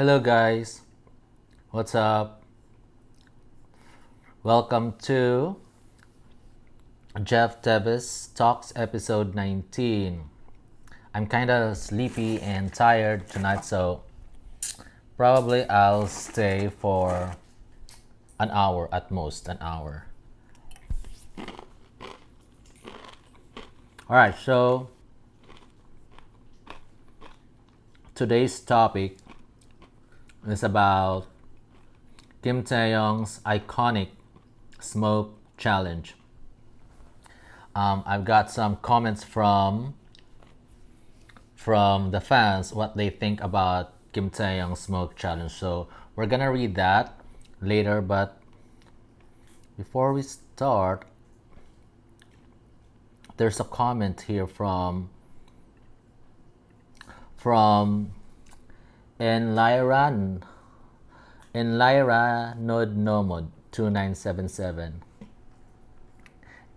Hello, guys. What's up? Welcome to Jeff Teves Talks episode 19. I'm kind of sleepy and tired tonight, so probably I'll stay for an hour at most, an hour. All right, so today's topic is about Kim Taeyong's iconic smoke challenge. I've got some comments from the fans what they think about Kim Taeyong's smoke challenge. So we're gonna read that later, but before we start, there's a comment here from Enlyran Nod Nomod 2977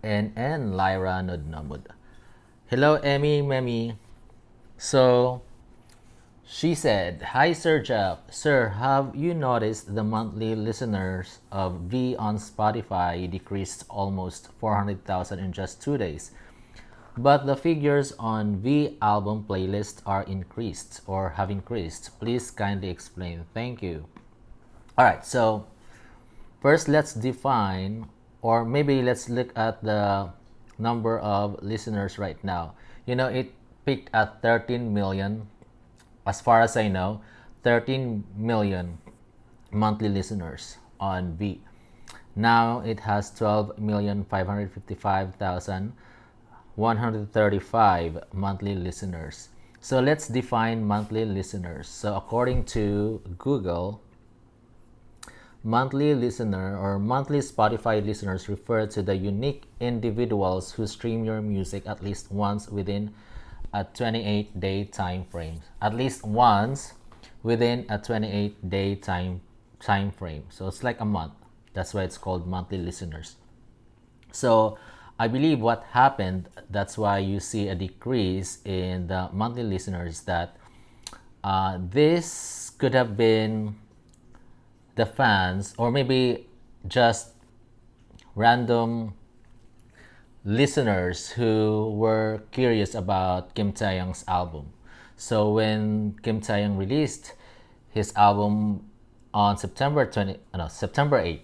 and Lyra Nod Nomod. Hello, Emmy Memi. So she said, "Hi, Sir Jeff. Sir, have you noticed the monthly listeners of V on Spotify decreased almost 400,000 in just 2 days? But the figures on V album playlist are increased or have increased. Please kindly explain. Thank you." All right, so first let's define, or maybe let's look at the number of listeners right now. It peaked at 13 million, as far as I know, 13 million monthly listeners on V. Now it has 12,555,135 monthly listeners. So let's define monthly listeners. So according to Google, monthly listener or monthly Spotify listeners refer to the unique individuals who stream your music at least once within a 28-day time frame. At least once within a 28-day time frame. So it's like a month. That's why it's called monthly listeners. So I believe what happened, that's why you see a decrease in the monthly listeners, that this could have been the fans, or maybe just random listeners who were curious about Kim Taeyong's album. So when Kim Taeyong released his album on September 8th.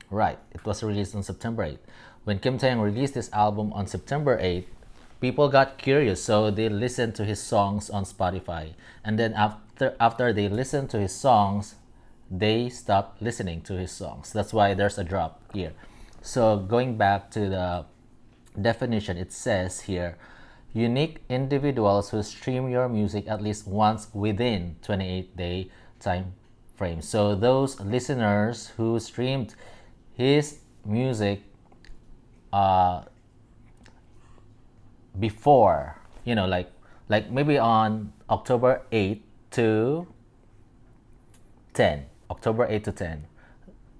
Right, it was released on September 8th. When Kim Taeyong released his album on September 8th, people got curious, so they listened to his songs on Spotify. And then after they listened to his songs, they stopped listening to his songs. That's why there's a drop here. So going back to the definition, it says here, unique individuals who stream your music at least once within 28-day time frame. So those listeners who streamed his music before, like maybe on October 8 to 10, October 8 to 10.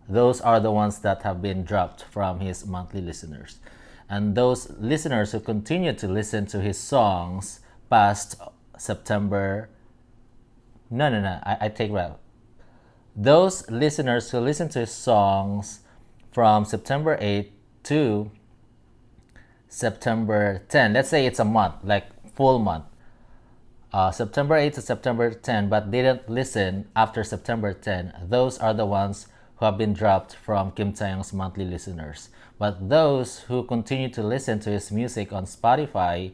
Those are the ones that have been dropped from his monthly listeners. And those listeners who continue to listen to his songs past September. No, I take that. Those listeners who listen to his songs from September 8 to September 10, let's say it's a month, like full month. September 8 to September 10, but didn't listen after September 10, those are the ones who have been dropped from Kim Taeyong's monthly listeners. But those who continue to listen to his music on Spotify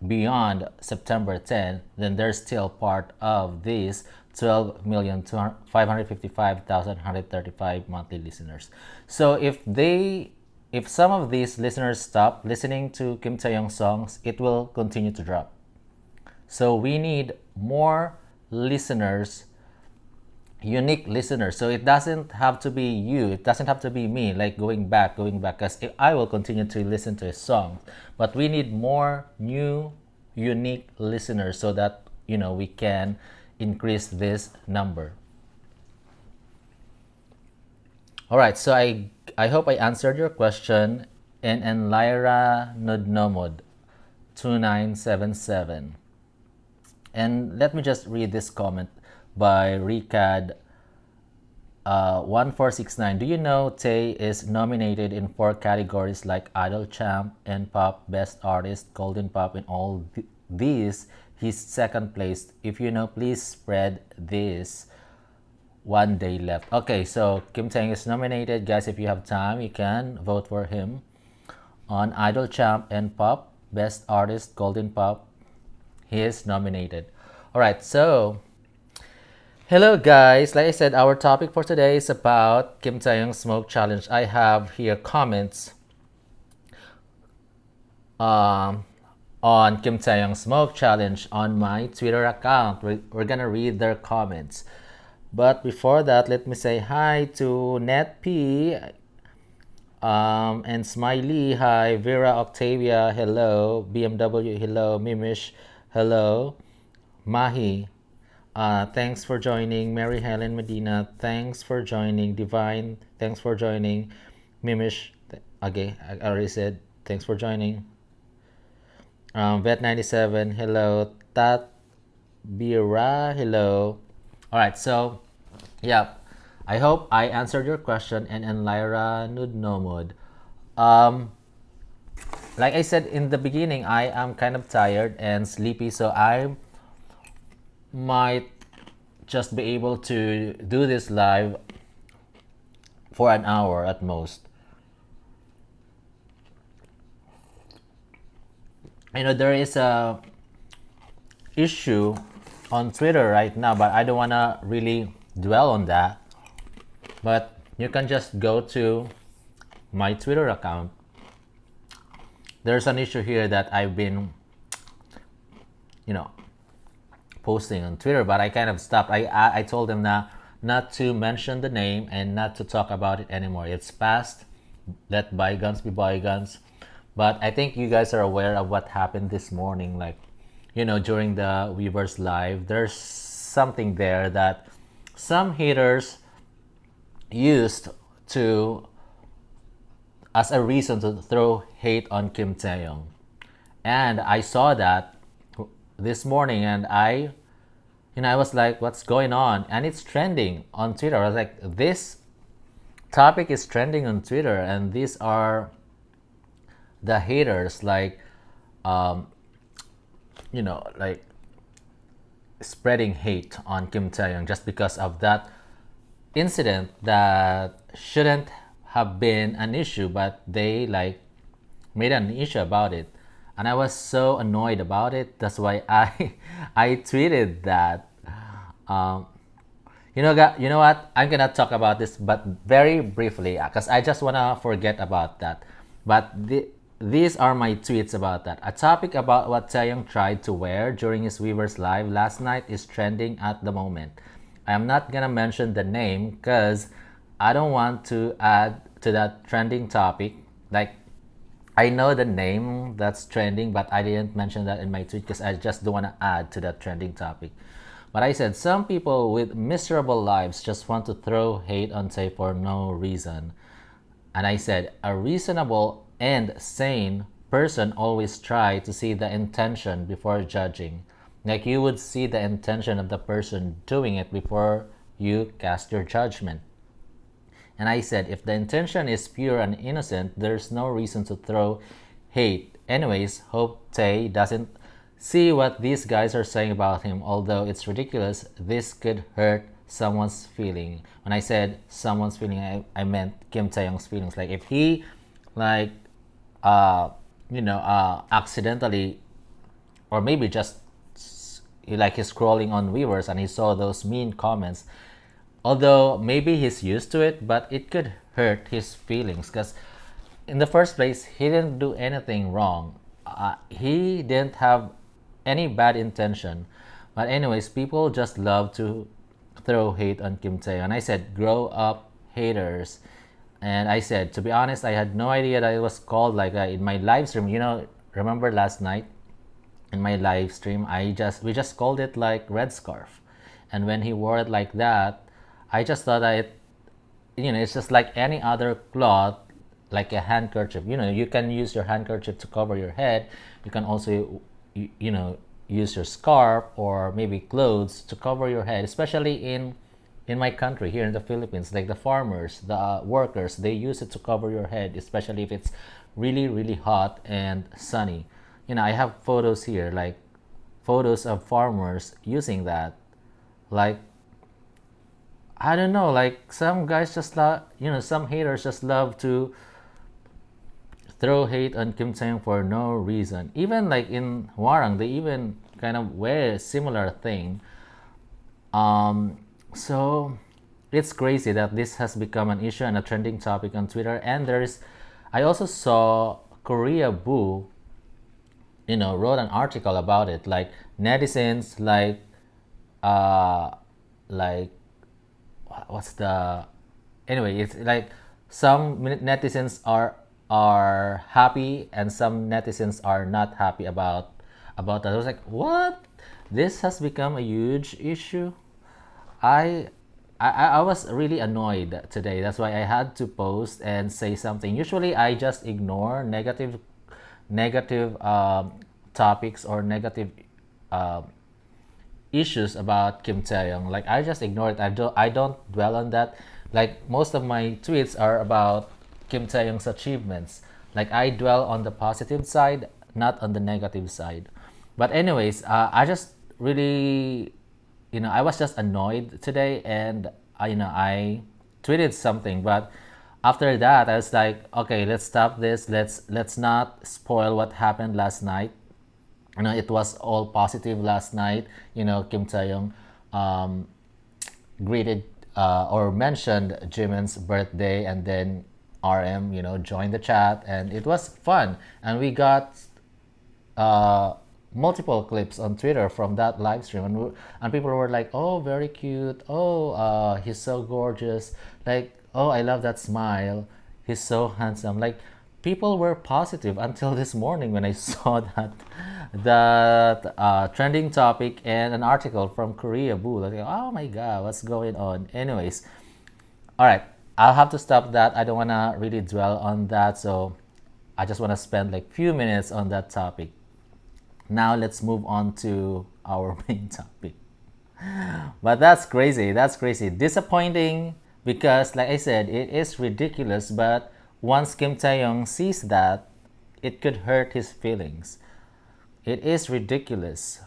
beyond September 10, then they're still part of these 12,555,135 monthly listeners. So if some of these listeners stop listening to Kim Taeyong songs, it will continue to drop. So we need more listeners, unique listeners. So it doesn't have to be you, it doesn't have to be me, like going back, because I will continue to listen to his songs. But we need more new, unique listeners so that, we can increase this number. All right, so I hope I answered your question. And Lyra Nodnomod 2977. And let me just read this comment. by Ricad 1469. Do you know Tay is nominated in 4 categories like Idol Champ and Pop Best Artist, Golden Pop, in all these? He's second place. If you know, please spread this. 1 day left. Okay, so Kim Tae is nominated. Guys, if you have time, you can vote for him on Idol Champ and Pop Best Artist, Golden Pop. He is nominated. All right, so hello guys. Like I said, our topic for today is about Kim Taeyong's smoke challenge. I have here comments on Kim Taeyong's smoke challenge on my Twitter account. We're gonna read their comments. But before that, let me say hi to NetP and Smiley. Hi, Vera Octavia. Hello, BMW. Hello, Mimish. Hello, Mahi. Thanks for joining. Mary Helen Medina. Thanks for joining. Divine. Thanks for joining. Mimish. Okay, I already said thanks for joining. Vet97. Hello. Tat Bira. Hello. All right, so yeah, I hope I answered your question. And Lyra Nudnomud. Like I said in the beginning, I am kind of tired and sleepy, so I might just be able to do this live for an hour at most. You know, there is a issue on Twitter right now, but I don't want to really dwell on that. But you can just go to my Twitter account. There's an issue here that I've been, posting on Twitter, but I kind of stopped. I told them not to mention the name and not to talk about it anymore. It's past. Let bygones be bygones. But I think you guys are aware of what happened this morning. Like, during the Weavers Live, there's something there that some haters used to as a reason to throw hate on Kim Taeyong. And I saw that this morning, and I was like, what's going on? And it's trending on Twitter. I was like, this topic is trending on Twitter, and these are the haters, like spreading hate on Kim Taeyong just because of that incident that shouldn't have been an issue, but they made an issue about it. And I was so annoyed about it. That's why I tweeted that. You know what? I'm gonna talk about this, but very briefly, because I just wanna forget about that. But these are my tweets about that. A topic about what Taeyong tried to wear during his Weavers Live last night is trending at the moment. I am not gonna mention the name because I don't want to add to that trending topic. Like, I know the name that's trending, but I didn't mention that in my tweet because I just don't want to add to that trending topic. But I said, some people with miserable lives just want to throw hate on Tay for no reason. And I said, a reasonable and sane person always try to see the intention before judging. Like, you would see the intention of the person doing it before you cast your judgment. And I said, if the intention is pure and innocent, there's no reason to throw hate. Anyways, hope Tay doesn't see what these guys are saying about him. Although it's ridiculous, this could hurt someone's feeling. When I said someone's feeling, I meant Kim Taeyong's feelings. Like, if he, accidentally, or maybe just he's scrolling on Weavers and he saw those mean comments, although maybe he's used to it, but it could hurt his feelings because in the first place, he didn't do anything wrong. He didn't have any bad intention. But anyways, people just love to throw hate on Kim Tae. And I said, grow up, haters. And I said, to be honest, I had no idea that it was called like that in my live stream. Remember last night in my live stream, we just called it like red scarf. And when he wore it like that, I just thought that it's just like any other cloth, like a handkerchief. You can use your handkerchief to cover your head. You can also, use your scarf or maybe clothes to cover your head, especially in my country here in the Philippines. Like the farmers, the workers, they use it to cover your head, especially if it's really really hot and sunny. I have photos here, like photos of farmers using that. Like, I don't know, like some guys just love, some haters just love to throw hate on Kim Tae for no reason. Even like in Warang, they even kind of wear a similar thing. So it's crazy that this has become an issue and a trending topic on Twitter. And I also saw Korea Boo, wrote an article about it. Like netizens, uh, like what's the anyway, it's like some netizens are happy and some netizens are not happy about that. I was like, what? This has become a huge issue. I i i was really annoyed today. That's why I had to post and say something. Usually I just ignore negative topics or negative uh, issues about Kim Taeyong. Like I just ignore it. I don't dwell on that. Like most of my tweets are about Kim Taeyong's achievements. Like I dwell on the positive side, not on the negative side. But anyways, I just really, I was just annoyed today, and I tweeted something. But after that, I was like, okay, let's stop this. Let's not spoil what happened last night. It was all positive last night. Kim Taeyong greeted or mentioned Jimin's birthday, and then RM, joined the chat, and it was fun. And we got uh, multiple clips on Twitter from that live stream, and people were like, "Oh, very cute. Oh, he's so gorgeous. Like, oh, I love that smile. He's so handsome." Like, people were positive until this morning when I saw that trending topic and an article from Korea Boo. Like, oh my god, what's going on? Anyways, all right, I'll have to stop that. I don't want to really dwell on that, so I just want to spend like few minutes on that topic. Now let's move on to our main topic. But that's crazy. That's crazy. Disappointing because, like I said, it is ridiculous. But once Kim Taeyong sees that, it could hurt his feelings. It is ridiculous.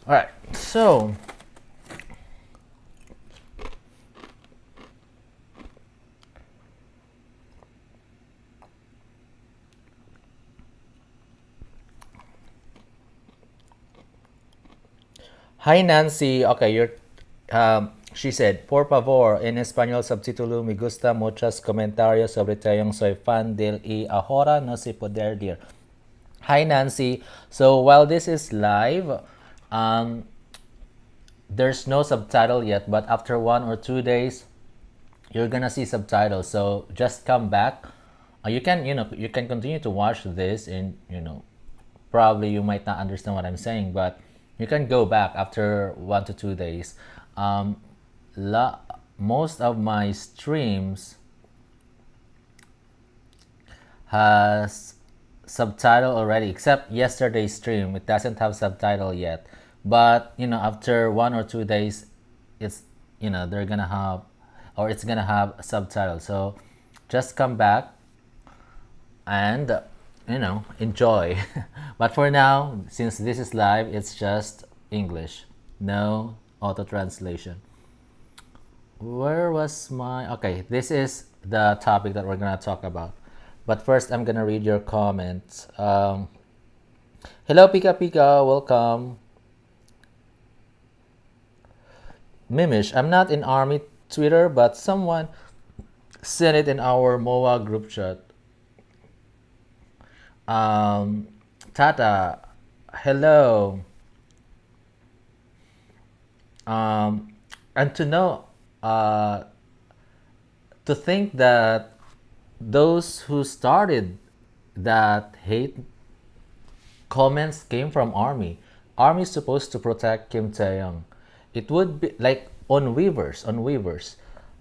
All right. So hi Nancy. Okay, she said, por favor, en español subtítulo, me gusta muchos comentarios sobre Taeyong, soy fan del y ahora no sé poder dir. Hi Nancy. So while this is live, um, there's no subtitle yet, but after 1 or 2 days, you're gonna see subtitles. So just come back. You can continue to watch this, and probably you might not understand what I'm saying, but you can go back after 1 to 2 days. Um, Most of my streams has subtitle already, except yesterday's stream. It doesn't have subtitle yet, but after 1 or 2 days, it's they're gonna have, or it's gonna have a subtitle. So just come back and enjoy. But for now, since this is live, it's just English, no auto translation. Where was my okay, this is the topic that we're gonna talk about. But first, I'm gonna read your comments. Hello Pika Pika, welcome. Mimish, I'm not in army Twitter, but someone sent it in our MOA group chat. Tata, hello. And to know, uh, to think that those who started that hate comments came from army. Army is supposed to protect Kim Taeyong. It would be like on Weavers,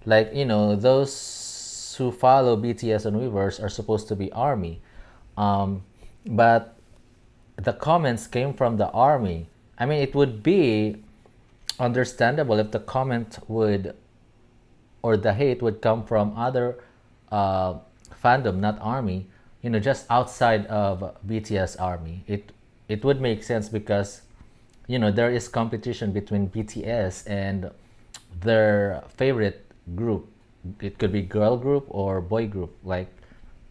like those who follow BTS on Weavers are supposed to be army, but the comments came from the army. I mean, it would be understandable if the comment would, or the hate would come from other uh, fandom, not army. You know, just outside of BTS army. It would make sense because you know there is competition between BTS and their favorite group. It could be girl group or boy group. Like,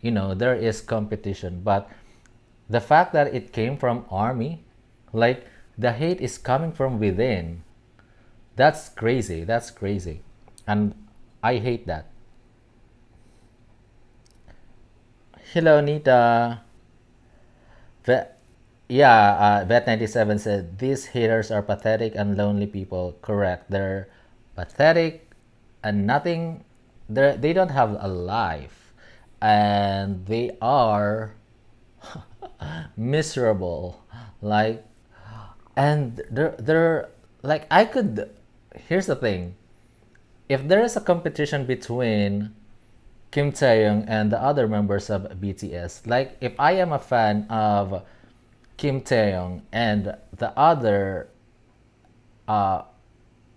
you know, there is competition. But the fact that it came from army, like the hate is coming from within. That's crazy. That's crazy. And I hate that. Hello, Nita. Vet, yeah, Vet97 said these haters are pathetic and lonely people. Correct. They're pathetic and nothing. They don't have a life, and they are miserable. Like, and they're like I could. Here's the thing: if there is a competition between Kim Taeyong and the other members of BTS. Like if I am a fan of Kim Taeyong and the other, uh,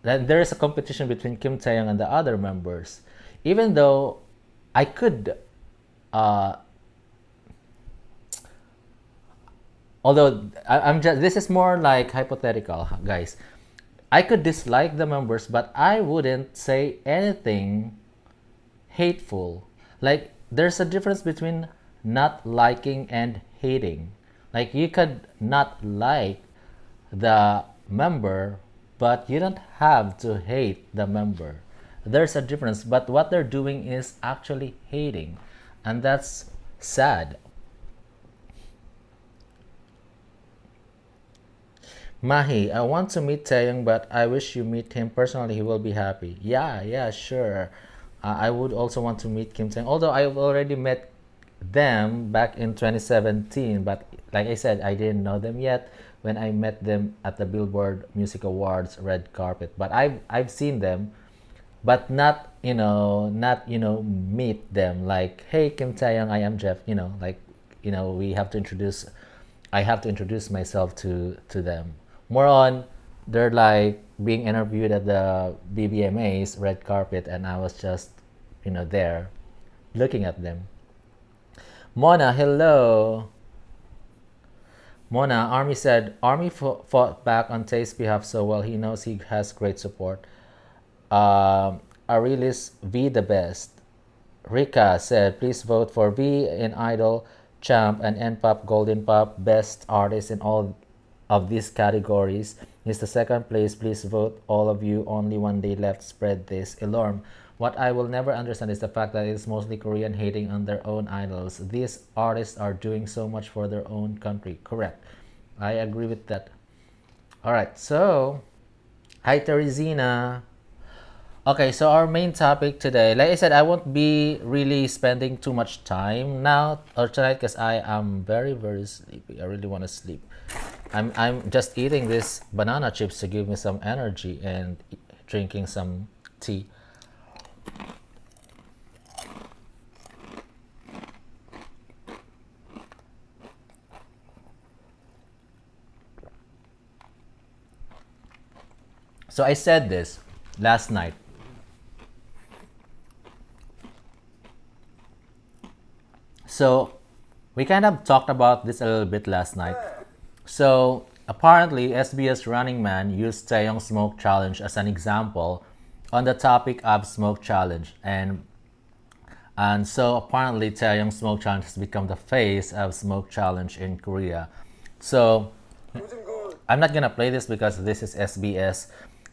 then there is a competition between Kim Taeyong and the other members. Even though I could, uh, although I'm just this is more like hypothetical, guys. I could dislike the members, but I wouldn't say anything hateful. Like there's a difference between not liking and hating. Like you could not like the member, but you don't have to hate the member. There's a difference, but what they're doing is actually hating, and that's sad. Mahi, I want to meet Taeyong, but I wish you meet him personally. He will be happy. Yeah, yeah, sure. I would also want to meet Kim Taeyong, although I've already met them back in 2017. But like I said, I didn't know them yet when I met them at the Billboard Music Awards red carpet. But I've seen them, but not meet them like, hey Kim Taeyong, I am Jeff. Like we have to introduce. I have to introduce myself to them. More on, they're like being interviewed at the BBMA's red carpet, and I was just there, looking at them. Mona, hello. Mona, Army said, Army fought back on Tate's behalf so well. He knows he has great support. Arilis V the best. Rika said, please vote for V in Idol, Champ, and NPOP Golden Pop Best Artist in all of these categories. Is the second place. Please vote, all of you. Only one day left. Spread this. Ilorm. What I will never understand is the fact that it's mostly Korean hating on their own idols. These artists are doing so much for their own country. Correct. I agree with that. Alright, so hi Teresina. Okay, so our main topic today, like I said, I won't be really spending too much time now or tonight because I am very, very sleepy. I really want to sleep. I'm just eating this banana chips to give me some energy and drinking some tea. So I said this last night. So we kind of talked about this a little bit last night. So apparently SBS Running Man used Taeyong's Smoke Challenge as an example on the topic of Smoke Challenge, and so apparently Taeyong's Smoke Challenge has become the face of Smoke Challenge in Korea. So I'm not gonna play this because this is SBS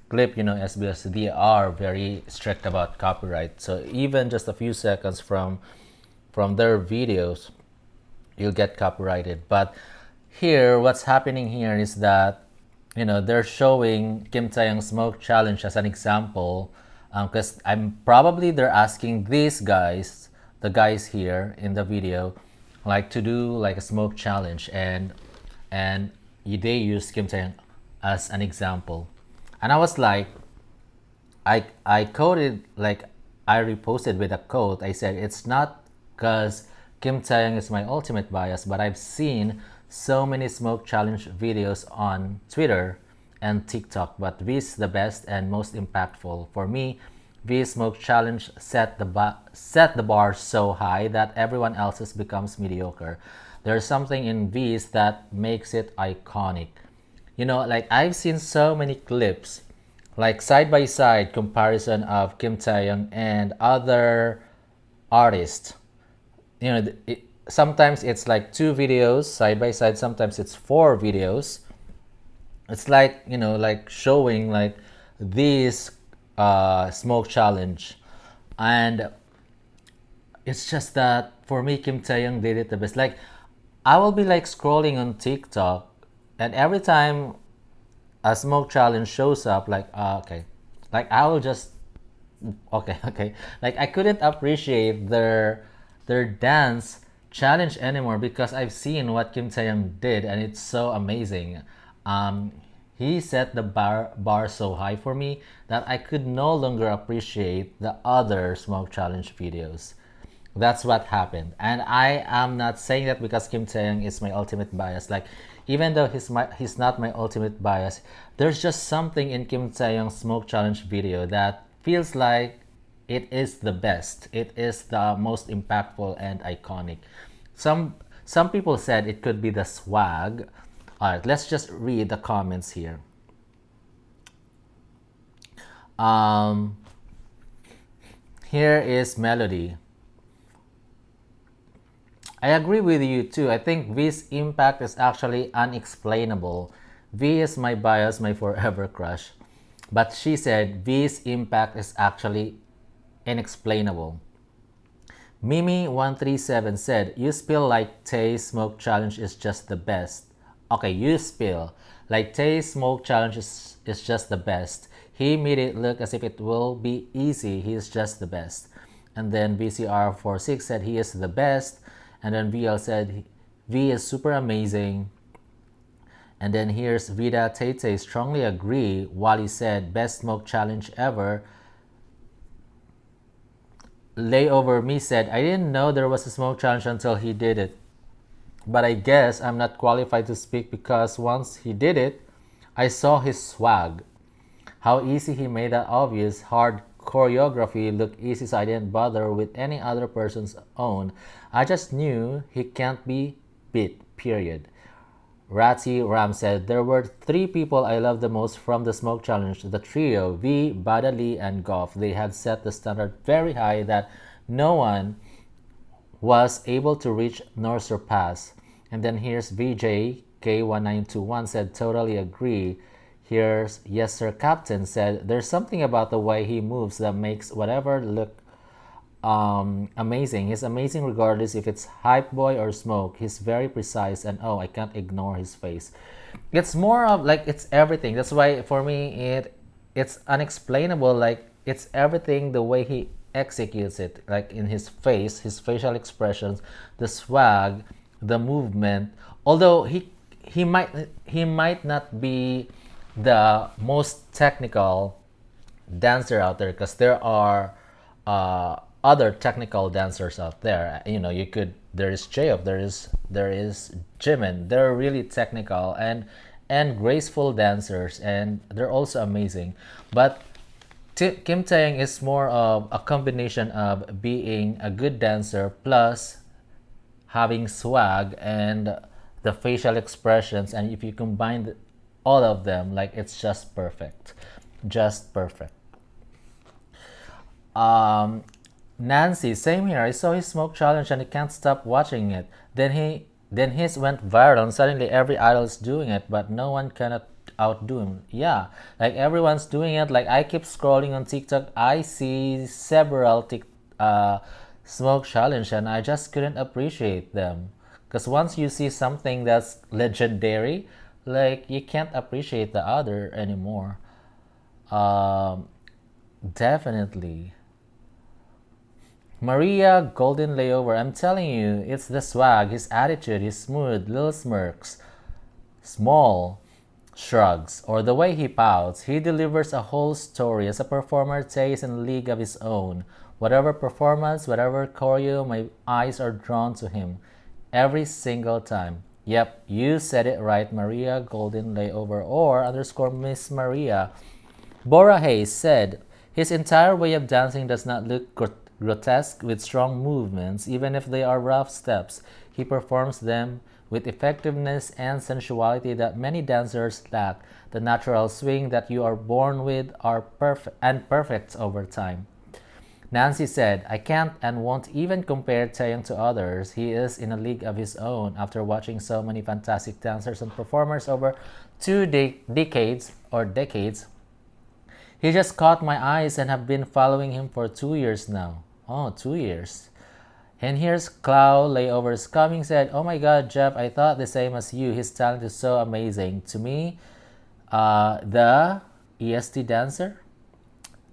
clip. SBS, they are very strict about copyright. So even just a few seconds from their videos, you'll get copyrighted. But here, what's happening here is that they're showing Kim Taeyong's Smoke Challenge as an example, because they're asking these guys, the guys here in the video, like to do like a smoke challenge, and they use Kim Taeyong as an example. And I was like, I quoted, like I reposted with a quote. I said, it's not because Kim Taeyong is my ultimate bias, but I've seen so many smoke challenge videos on Twitter and TikTok, but V's the best and most impactful. For me, V's smoke challenge set the bar so high that everyone else's becomes mediocre. There's something in V's that makes it iconic. You know, like I've seen so many clips, like side by side comparison of Kim Taeyong and other artists. You know, sometimes it's like two videos side by side, sometimes it's four videos. It's like, you know, like showing like this smoke challenge. And it's just that for me, Kim Taeyong did it the best. Like, I will be like scrolling on TikTok, and every time a smoke challenge shows up, like, okay, like I will just, okay, okay, like I couldn't appreciate their dance challenge anymore because I've seen what Kim Taeyong did, and it's so amazing. Um, he set the bar so high for me that I could no longer appreciate the other smoke challenge videos. That's what happened, and I am not saying that because Kim Taeyong is my ultimate bias. Like, even though he's not my ultimate bias, there's just something in Kim Taeyong's smoke challenge video that feels like it is the best. It is the most impactful and iconic. Some people said it could be the swag. All right, let's just read the comments here. Um, Here is Melody. I agree with you too. I think V's impact is actually unexplainable. V is my bias, my forever crush. But she said V's impact is actually inexplainable. Mimi137 said, You spill like Tay smoke challenge is just the best. Okay, you spill. Like Tay's smoke challenge is just the best. He made it look as if it will be easy. He is just the best. And then VCR46 said he is the best. And then VL said V is super amazing. And then here's Vida Tate strongly agree. Wally said best smoke challenge ever. Layover Me said I didn't know there was a smoke challenge until he did it. But I guess I'm not qualified to speak because once he did it, I saw his swag. How easy he made that obvious hard choreography look easy, so I didn't bother with any other person's own. I just knew he can't be beat, period. Ratty Ram said, There were three people I loved the most from the smoke challenge. The trio, V, Bada Lee, and Goff. They had set the standard very high that no one was able to reach nor surpass. And then here's VJ K1921 said, Totally agree. Here's Yes Sir Captain said, There's something about the way he moves that makes whatever look amazing. He's amazing regardless if it's hype boy or smoke. He's very precise, and oh, I can't ignore his face. It's more of like it's everything. That's why for me it's unexplainable. Like it's everything the way he executes it, like in his face, his facial expressions, the swag, the movement. Although he might not be the most technical dancer out there because there are other technical dancers out there. You know, there is J-Up, there is Jimin. They're really technical and graceful dancers, and they're also amazing. But Kim Taeyong is more of a combination of being a good dancer plus having swag and the facial expressions, and if you combine all of them, like it's just perfect. Just perfect. Nancy, same here. I saw his smoke challenge and I can't stop watching it. Then his went viral and suddenly every idol is doing it, but no one cannot outdo him. Yeah, like everyone's doing it. Like I keep scrolling on TikTok, I see several smoke challenge and I just couldn't appreciate them. Because once you see something that's legendary, like you can't appreciate the other anymore. Definitely. Maria Golden Layover, I'm telling you, it's the swag, his attitude, his smooth little smirks, small shrugs, or the way he pouts. He delivers a whole story. As a performer, Tay is in a league of his own. Whatever performance, whatever choreo, my eyes are drawn to him every single time. Yep, you said it right, Maria Golden Layover or underscore Miss Maria. Bora Hayes said, his entire way of dancing does not look grotesque with strong movements, even if they are rough steps. He performs them with effectiveness and sensuality that many dancers lack. The natural swing that you are born with are perfect over time. Nancy said, I can't and won't even compare Taeyong to others. He is in a league of his own. After watching so many fantastic dancers and performers over decades, he just caught my eyes and have been following him for 2 years now. Oh, 2 years. And here's Clow Layovers coming said, oh my god, Jeff, I thought the same as you. His talent is so amazing. To me, the EST dancer?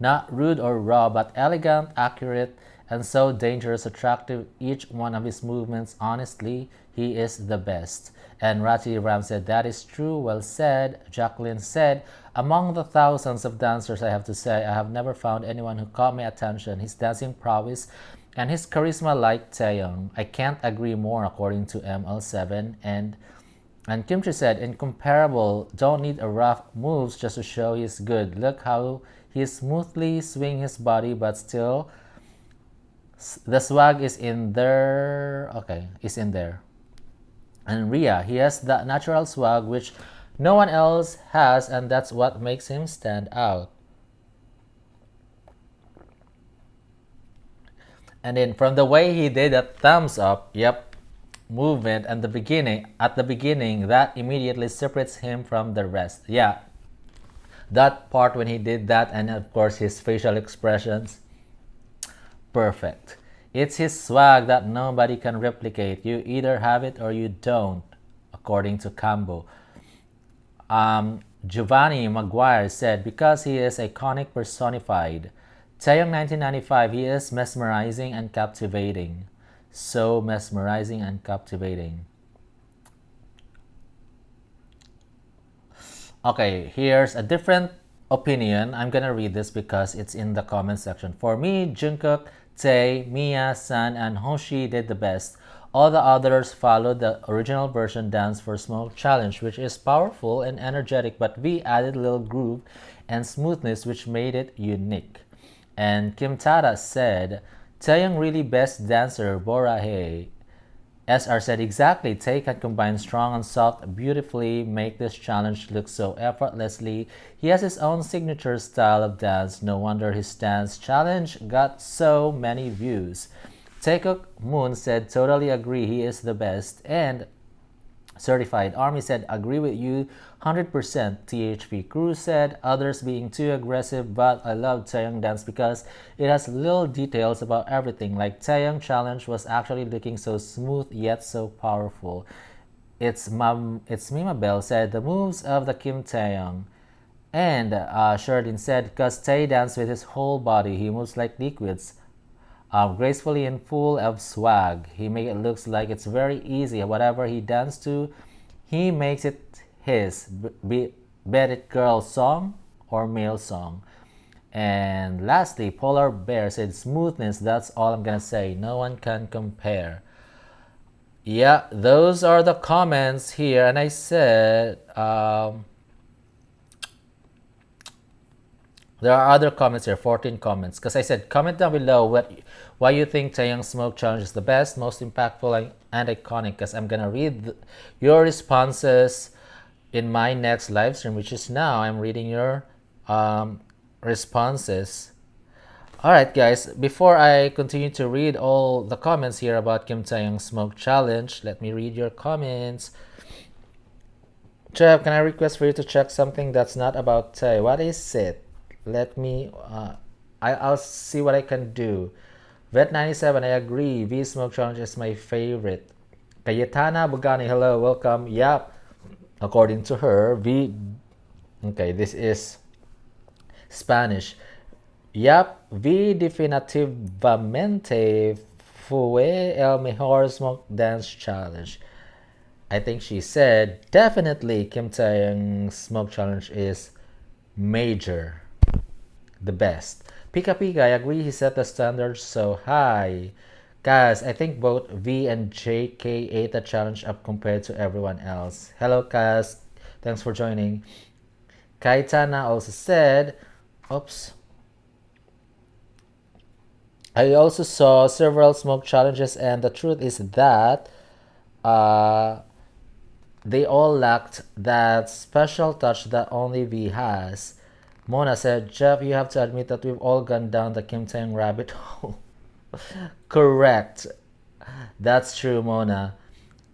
Not rude or raw, but elegant, accurate, and so dangerous, attractive. Each one of his movements, honestly, he is the best. And Rati Ram said, that is true, well said. Jacqueline said, among the thousands of dancers, I have to say, I have never found anyone who caught my attention. His dancing prowess and his charisma like Taeyong. I can't agree more, according to ML7. And Kimchi said, incomparable, don't need a rough moves just to show he's good. Look how he smoothly swing his body, but still, the swag is in there. Okay, is in there. And Ria, he has that natural swag which no one else has, and that's what makes him stand out. And then from the way he did a thumbs up, yep, movement at the beginning, that immediately separates him from the rest. Yeah, that part when he did that, and of course his facial expressions, perfect. It's his swag that nobody can replicate. You either have it or you don't, according to Cambo. Giovanni Maguire said, because he is iconic personified. Taeyong 1995, he is mesmerizing and captivating. So mesmerizing and captivating. Okay, here's a different opinion. I'm gonna read this because it's in the comment section. For me, Jungkook, Tae, Mia, San, and Hoshi did the best. All the others followed the original version Dance for Smoke challenge, which is powerful and energetic, but we added a little groove and smoothness which made it unique. And Kim Tara said, Taeyong really best dancer, Borahae. SR said, exactly, Tae can combine strong and soft beautifully, make this challenge look so effortlessly. He has his own signature style of dance. No wonder his dance challenge got so many views. Taekook Moon said, totally agree, he is the best. And Certified Army said, agree with you 100%. THP Crew said, others being too aggressive, but I love Taeyong dance because it has little details about everything. Like Taeyong challenge was actually looking so smooth yet so powerful. It's Mima Bell said, the moves of the Kim Taeyong. And Sheridan said, because Tae danced with his whole body, he moves like liquids. Gracefully and full of swag. He makes it looks like it's very easy. Whatever he dances to, he makes it his. Be it girl song or male song. And lastly, Polar Bear said smoothness. That's all I'm gonna say. No one can compare. Yeah, those are the comments here. And I said, there are other comments here, 14 comments. Because I said, comment down below why you think Taeyong Smoke Challenge is the best, most impactful, and iconic. Because I'm going to read your responses in my next live stream, which is now. I'm reading your responses. Alright guys, before I continue to read all the comments here about Kim Taeyong Smoke Challenge, let me read your comments. Jeff, can I request for you to check something that's not about Tae? What is it? Let me, I'll see what I can do. Vet97, I agree. V Smoke Challenge is my favorite. Cayetana Bugani, hello, welcome. Yep, according to her, okay, this is Spanish. Yep, V definitivamente fue el mejor Smoke Dance Challenge. I think she said, definitely Kim Taeyong Smoke Challenge is major. The best. Pika Pika, I agree, he set the standards so high. Guys, I think both V and JK ate the challenge up compared to everyone else. Hello, Kaz. Thanks for joining. Kaitana also said, oops. I also saw several smoke challenges, and the truth is that uh, they all lacked that special touch that only V has. Mona said, Jeff, you have to admit that we've all gone down the Kim Taeyong rabbit hole. Correct. That's true, Mona.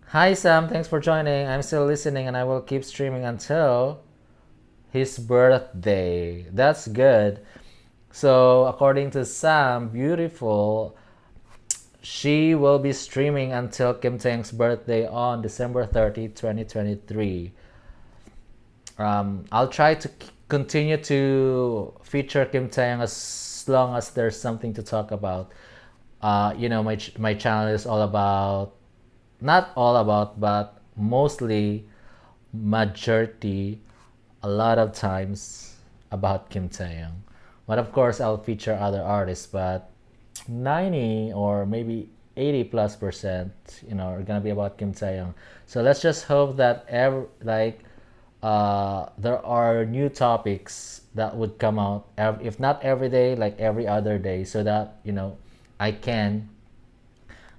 Hi, Sam. Thanks for joining. I'm still listening and I will keep streaming until his birthday. That's good. So, according to Sam, beautiful, she will be streaming until Kim Taeyong's birthday on December 30, 2023. I'll try to continue to feature Kim Taeyong as long as there's something to talk about. My channel is all about, not all about, but mostly, majority, a lot of times about Kim Taeyong. But of course, I'll feature other artists, but 90 or maybe 80 plus percent, are gonna be about Kim Taeyong. So let's just hope that there are new topics that would come out, if not every day, like every other day, so that I can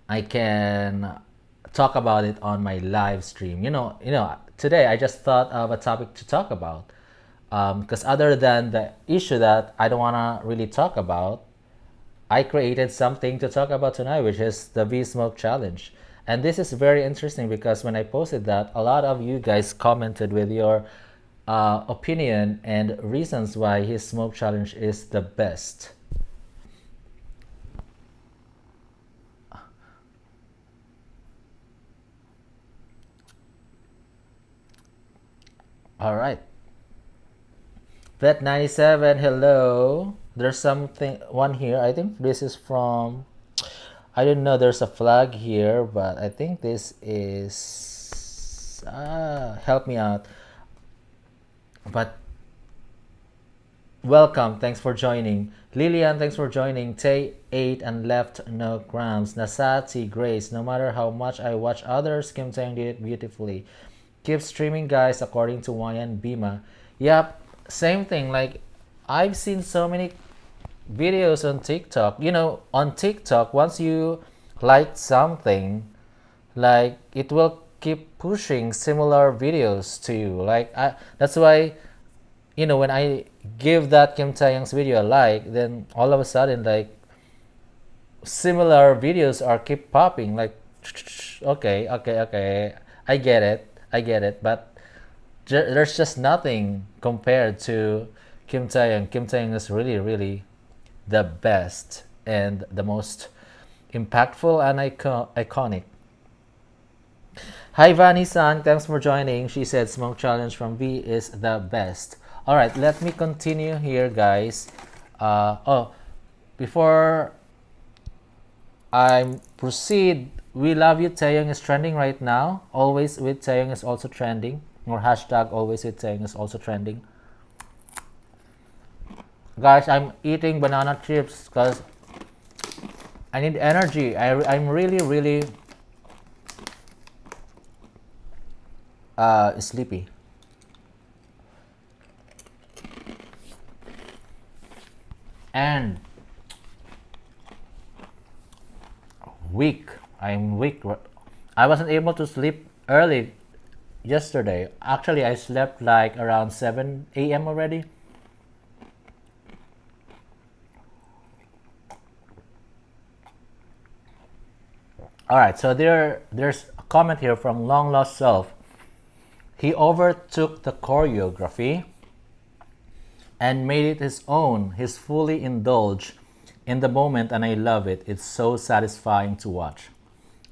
I can talk about it on my live stream. Today I just thought of a topic to talk about, because other than the issue that I don't want to really talk about, I created something to talk about tonight, which is the V Smoke Challenge. And this is very interesting because when I posted that, a lot of you guys commented with your opinion and reasons why his smoke challenge is the best. All right. Vet97, hello. There's one here. I think this is from, I don't know, there's a flag here, but I think this is, help me out. But welcome, thanks for joining. Lillian, thanks for joining. Tay ate and left no crumbs. Nasati, Grace, no matter how much I watch others, Kim Taeyong did it beautifully. Keep streaming, guys, according to Wayan Bima. Yep, same thing. Like, I've seen so many videos on TikTok. On TikTok, once you like something, like, it will keep pushing similar videos to you. That's why, when I give that Kim Taeyong's video a like, then all of a sudden, like, similar videos are keep popping. Like, okay, I get it, but there's just nothing compared to Kim Taeyong. Kim Taeyong is really, really the best and the most impactful and iconic. Hi Vani-san, thanks for joining. She said Smoke Challenge from V is the best. Alright, let me continue here, guys. Before I proceed, We Love You Taeyong is trending right now. Always with Taeyong is also trending. Or hashtag Always with Taeyong is also trending. Guys, I'm eating banana chips because I need energy. I'm really, really sleepy. And weak. I'm weak. I wasn't able to sleep early yesterday. Actually, I slept like around 7 a.m. already. Alright, so there's a comment here from Long Lost Self. He overtook the choreography and made it his own. He's fully indulged in the moment and I love it. It's so satisfying to watch.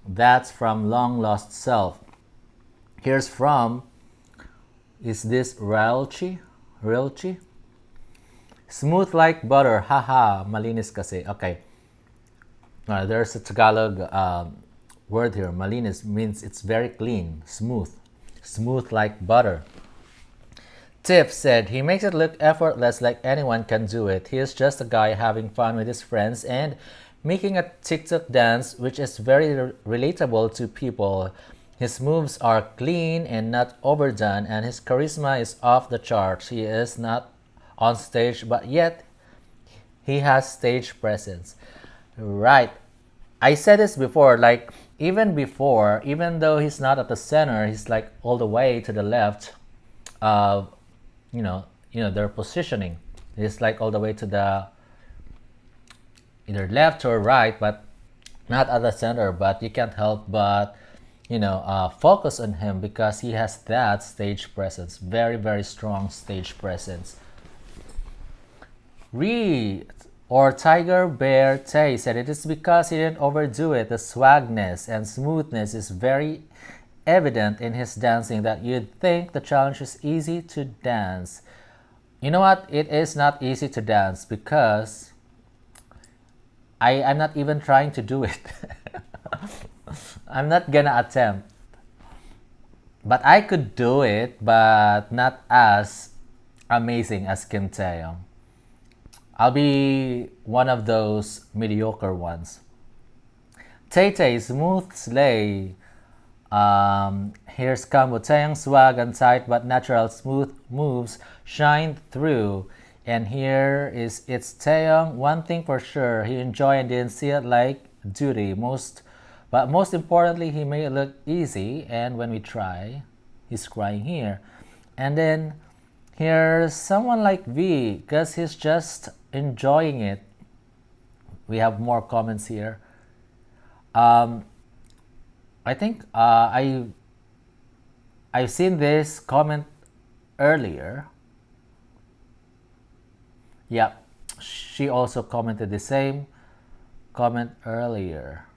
That's from Long Lost Self. Here's from, is this Rilchi? Smooth like butter. Haha, malinis kasi. Okay. There's a Tagalog word here. Malinis means it's very clean, smooth. Smooth like butter. Teves said, he makes it look effortless like anyone can do it. He is just a guy having fun with his friends and making a TikTok dance which is very relatable to people. His moves are clean and not overdone, and his charisma is off the charts. He is not on stage, but yet he has stage presence. Right. I said this before, like even before, even though he's not at the center, he's like all the way to the left of their positioning. He's like all the way to the either left or right, but not at the center. But you can't help but focus on him because he has that stage presence, very very strong stage presence. Reed or Tiger Bear Tay said it is because he didn't overdo it. The swagness and smoothness is very evident in his dancing that you'd think the challenge is easy to dance. You know what? It is not easy to dance because I'm not even trying to do it. I'm not gonna attempt. But I could do it, but not as amazing as Kim Taeyong. I'll be one of those mediocre ones. Tay Tay, smooth slay. Here's combo. Taeyong swag and tight but natural smooth moves shine through. And here is it's Taeyong. One thing for sure, he enjoyed and didn't see it like duty. But most importantly, he made it look easy. And when we try, he's crying here. And then here's someone like V, because he's just enjoying it. We have more comments here. I think I've seen this comment earlier. Yeah, she also commented the same comment earlier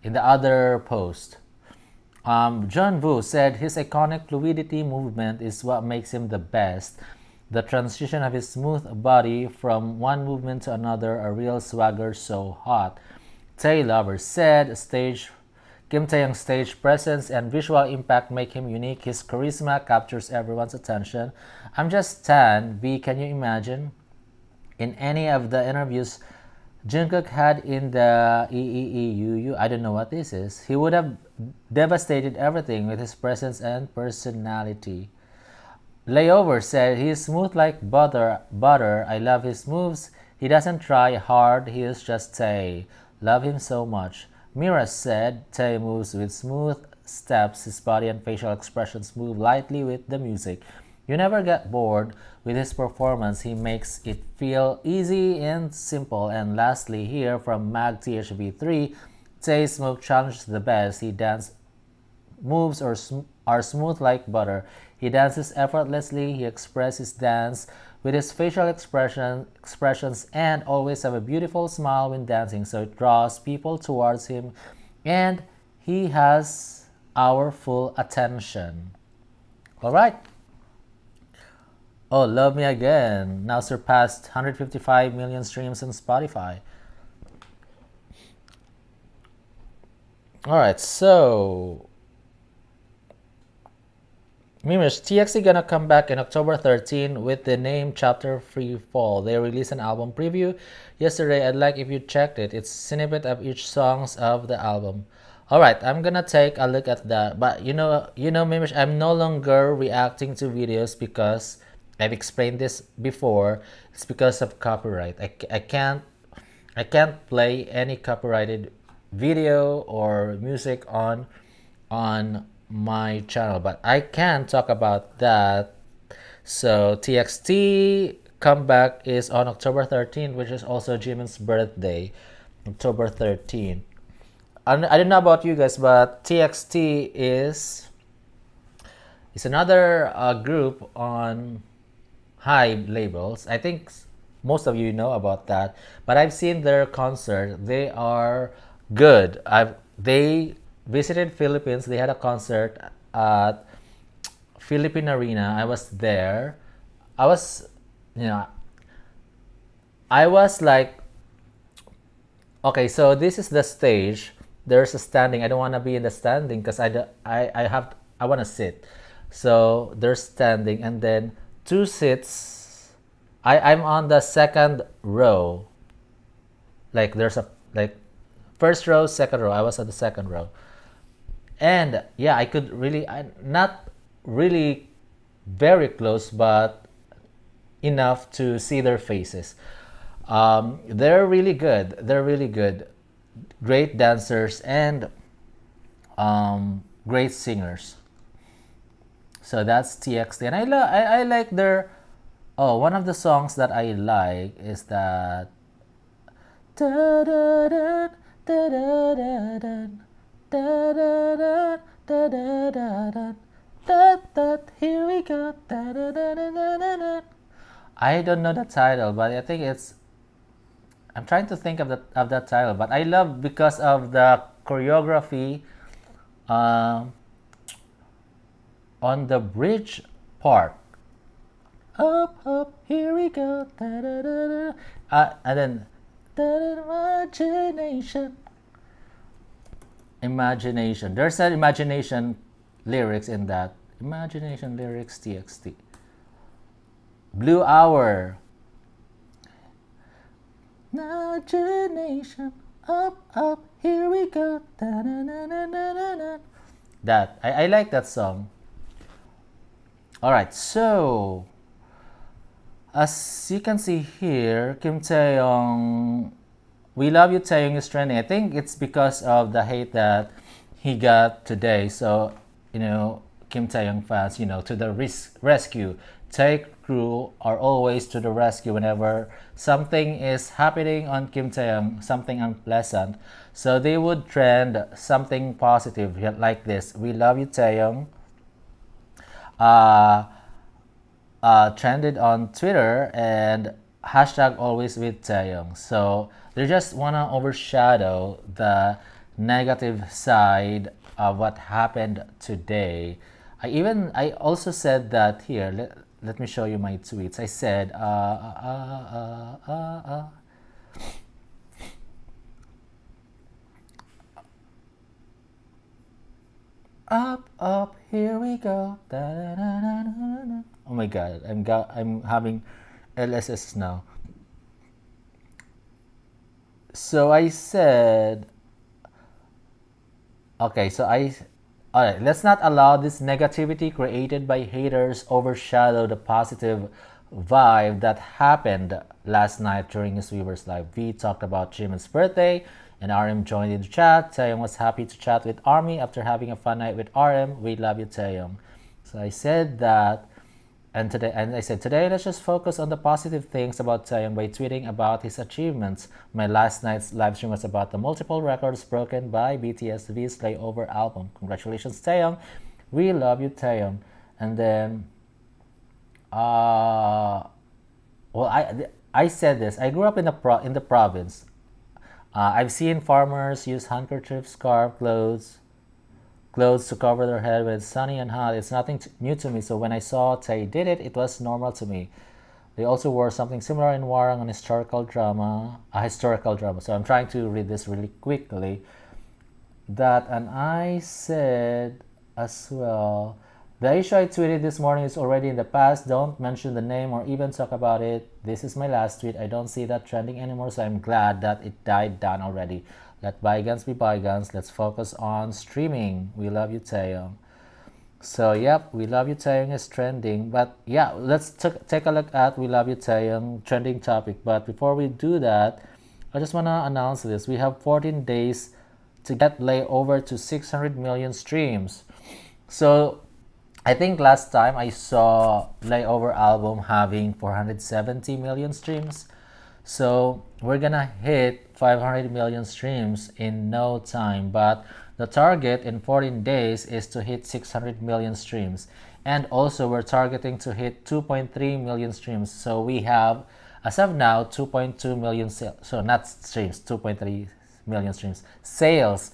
in the other post. John Vu said his iconic fluidity movement is what makes him the best. The transition of his smooth body from one movement to another, a real swagger, so hot. Tay Lover said Kim Taeyong's stage presence and visual impact make him unique. His charisma captures everyone's attention. I'm just Tan. V, can you imagine? In any of the interviews Jungkook had in the EEEUU, I don't know what this is, he would have devastated everything with his presence and personality. Layover said, he is smooth like butter. I love his moves. He doesn't try hard. He is just Tay. Love him so much. Mira said, Tay moves with smooth steps. His body and facial expressions move lightly with the music. You never get bored with his performance. He makes it feel easy and simple. And lastly, here from Mag THV3, Tay's move challenges the best. He dance moves are smooth like butter. He dances effortlessly. He expresses dance with his facial expressions and always have a beautiful smile when dancing, so it draws people towards him and he has our full attention. All right. Oh, Love Me Again now surpassed 155 million streams on Spotify. All right, so Mimish, TXT gonna come back in October 13 with the name Chapter Free Fall. They released an album preview yesterday. I'd like if you checked it. It's a snippet of each songs of the album. Alright, I'm gonna take a look at that. But Mimish, I'm no longer reacting to videos because I've explained this before. It's because of copyright. I can't play any copyrighted video or music on my channel, but I can talk about that. So TXT comeback is on October 13th, which is also Jimin's birthday, October 13th. I don't know about you guys, but TXT is another group on Hybe labels. I think most of you know about that, but I've seen their concert. They are good. They visited Philippines. They had a concert at Philippine Arena. I was there. I was like, okay, so this is the stage. There's a standing. I don't want to be in the standing because I want to sit. So there's standing and then two seats. I'm on the second row. Like there's like first row, second row. I was at the second row, and yeah, I could really, not really very close, but enough to see their faces. They're really good. They're really good. Great dancers and great singers. So that's TXT, and I like their. Oh, one of the songs that I like is that. Da-da-da, da-da-da-da, da-da-da, da-da-da-da, da-da, here we go. Da-da-da-da-da-da. I don't know the title, but I think it's. I'm trying to think of that title, but I love because of the choreography um, on the bridge part. Up, up, here we go. Da, da, da, da. And then, da, da, imagination. Imagination. There's an imagination lyrics in that. Imagination lyrics TXT. Blue Hour. Imagination. Up, up, here we go. Da, da, da, da, da, da, da. That. I like that song. Alright, so as you can see here, Kim Taeyong, We Love You Taeyong is trending. I think it's because of the hate that he got today. So, Kim Taeyong fans, to the rescue. Tae crew are always to the rescue whenever something is happening on Kim Taeyong, something unpleasant. So they would trend something positive like this. We love you, Taeyong. Trended on Twitter and hashtag always with Taeyong. So they just wanna overshadow the negative side of what happened today. I also said that here. Let me show you my tweets. I said, up, up, here we go. Da, da, da, da, da, da. Oh my god, I'm having LSS now. So I said, okay, all right, let's not allow this negativity created by haters overshadow the positive vibe that happened last night during his viewers live. We talked about Jimin's birthday, and RM joined in the chat. Taeyong was happy to chat with Army after having a fun night with RM. We love you, Taeyong. So I said that, and I said today let's just focus on the positive things about Taeyong by tweeting about his achievements. My last night's live stream was about the multiple records broken by BTS V's Layover album. Congratulations, Taeyong. We love you, Taeyong. And then, I said this. I grew up in the province. I've seen farmers use handkerchiefs, scarf, clothes to cover their head when it's sunny and hot. It's nothing new to me, so when I saw Tay did it, it was normal to me. They also wore something similar in Warang, a historical drama. So I'm trying to read this really quickly. And I said as well, the issue I tweeted this morning is already in the past. Don't mention the name or even talk about it. This is my last tweet. I don't see that trending anymore, so I'm glad that it died down already. Let bygones be bygones. Let's focus on streaming. We love you, Taeyong. So, yep, We Love You, Taeyong is trending. But, yeah, let's take a look at We Love You, Taeyong trending topic. But before we do that, I just want to announce this. We have 14 days to get Layover to 600 million streams. So, I think last time I saw Layover album having 470 million streams. So we're gonna hit 500 million streams in no time, but the target in 14 days is to hit 600 million streams. And also we're targeting to hit 2.3 million streams. So we have, as of now, 2.2 million sales. So not streams, 2.3 million streams. Sales.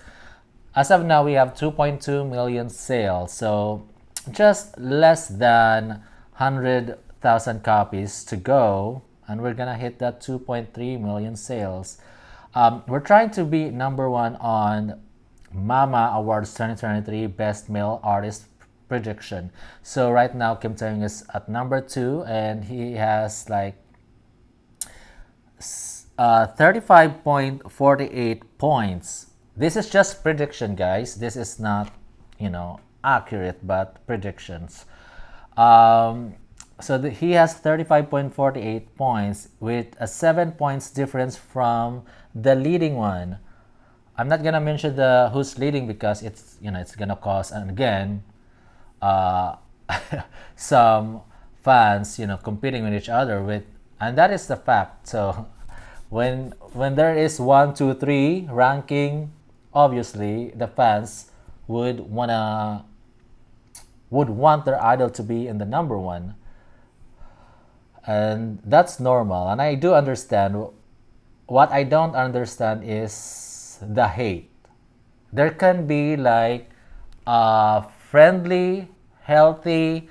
As of now, we have 2.2 million sales. So just less than 100,000 copies to go, and we're gonna hit that 2.3 million sales. We're trying to be number one on Mama Awards 2023 Best Male Artist prediction. So right now Kim Taeyong is at number 2, and he has like 35.48 points. This is just prediction, guys. This is not, accurate, but predictions. Um, he has 35.48 points with a 7 points difference from the leading one. I'm not gonna mention the who's leading because it's gonna cause, and again, uh, some fans competing with each other with, and that is the fact. So when there is 1, 2, 3 ranking, obviously the fans would wanna would want their idol to be in the number one, and that's normal, and I do understand. What I don't understand is the hate. There can be like a friendly, healthy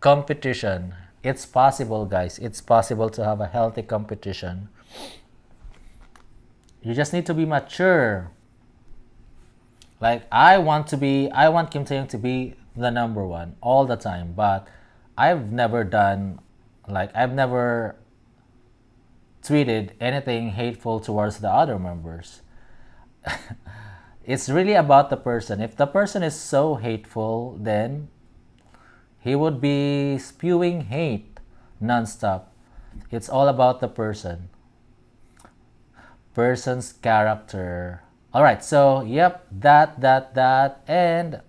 competition. It's possible, guys. It's possible to have a healthy competition. You just need to be mature. Like I want Kim Tae Young to be the number one all the time, but I've never done, I've never tweeted anything hateful towards the other members. It's really about the person. If the person is so hateful, then he would be spewing hate nonstop. It's all about the person's character. All right, so yep, that, and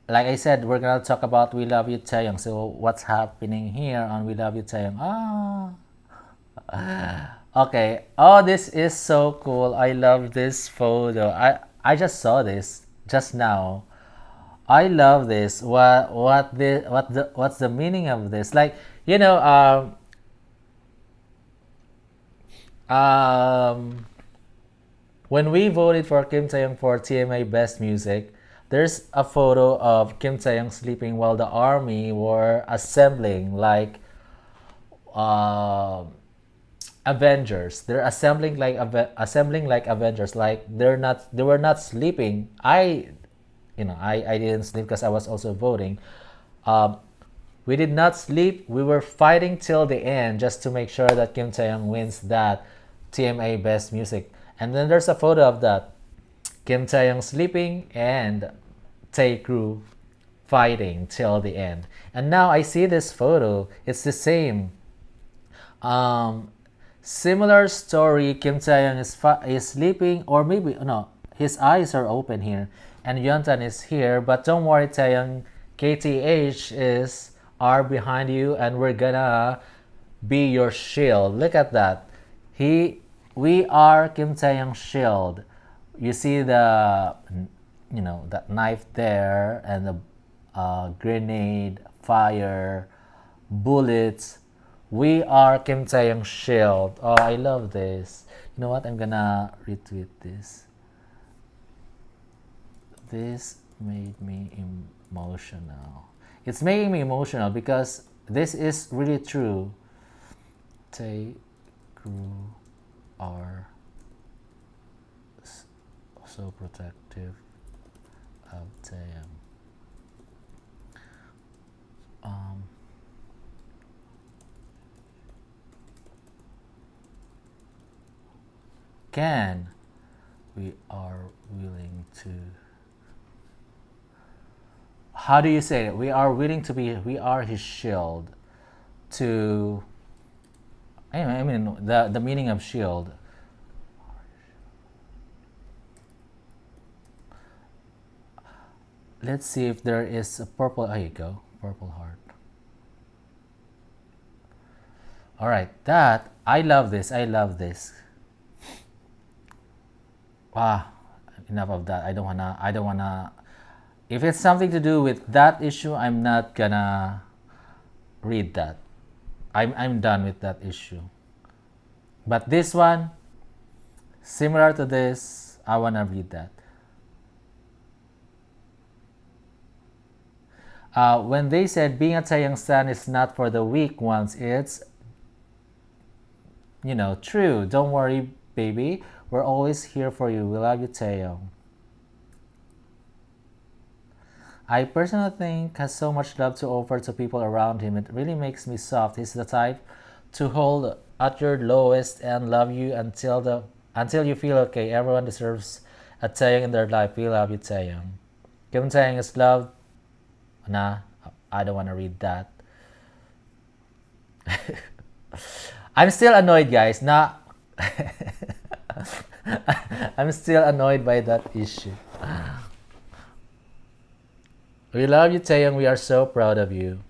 like I said, we're gonna talk about "We Love You, Taeyong." So what's happening here on "We Love You, Taeyong"? Okay. Oh, this is so cool. I love this photo. I just saw this just now. I love this. What's the meaning of this? Like, um when we voted for Kim Taeyong for TMA Best Music, there's a photo of Kim Taeyong sleeping while the army were assembling like uh, Avengers. They're assembling like Avengers. Like they were not sleeping. I didn't sleep because I was also voting. Um, we did not sleep. We were fighting till the end just to make sure that Kim Taeyong wins that TMA Best Music. And then there's a photo of that Kim Taeyong sleeping and Tae-Crew fighting till the end. And now I see this photo. It's the same. Um, Similar story. Kim Taeyong is sleeping, or maybe no, his eyes are open here, and Yontan is here. But don't worry, Taeyong. KTH is are behind you, and we're gonna be your shield. Look at that. We are Kim Taeyong's shield. You see that knife there, and the grenade, fire, bullets. We are Kim Taeyong's shield. Oh, I love this. You know what? I'm gonna retweet this. This made me emotional. It's making me emotional because this is really true. Tae-Crew are so protective of Taeyong. Can we are willing to, how do you say it? We are willing to be, we are his shield to, I mean the meaning of shield. Let's see if there is a purple, there you go, purple heart. All right, that, I love this. Enough of that. I don't wanna, if it's something to do with that issue, I'm not gonna read that. I'm done with that issue. But this one, similar to this, I wanna read that. When they said being a Taeyong stan is not for the weak ones, it's true. Don't worry, baby. We're always here for you. We love you, Taeyong. I personally think has so much love to offer to people around him. It really makes me soft. He's the type to hold at your lowest and love you until you feel okay. Everyone deserves a Taeyong in their life. We love you, Taeyong. Kim Taeyong is loved. Nah, I don't want to read that. I'm still annoyed, guys. Nah. I'm still annoyed by that issue. We love you, Taeyong. We are so proud of you.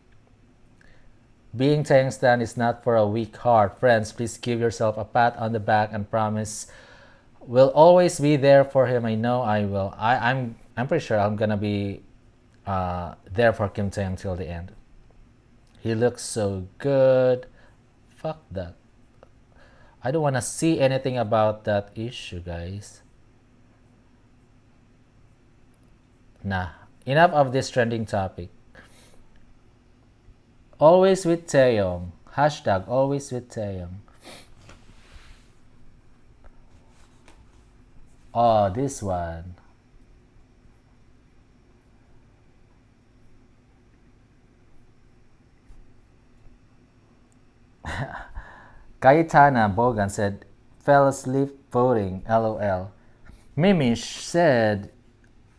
Being Taeyong Stan is not for a weak heart. Friends, please give yourself a pat on the back and promise we'll always be there for him. I know I will. I'm pretty sure I'm gonna be there for Kim Taeyong till the end. He looks so good. Fuck that. I don't want to see anything about that issue, guys. Nah. Enough of this trending topic. Always with Taeyong. Hashtag always with Taeyong. Oh, this one. Cayetana Bogan said, fell asleep voting, lol. Mimish said,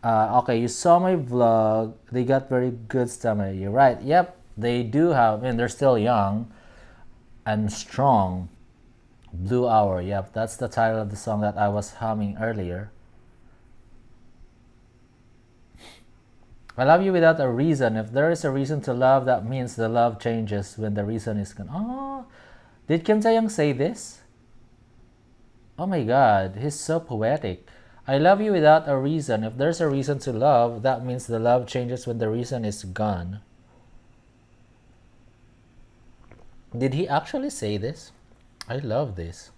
okay, you saw my vlog. They got very good stamina. You're right. Yep, they do have, and they're still young and strong. Blue Hour. Yep, that's the title of the song that I was humming earlier. I love you without a reason. If there is a reason to love, that means the love changes when the reason is gone. Oh, did Kim Taeyong say this? Oh my god, he's so poetic. I love you without a reason. If there's a reason to love, that means the love changes when the reason is gone. Did he actually say this? I love this.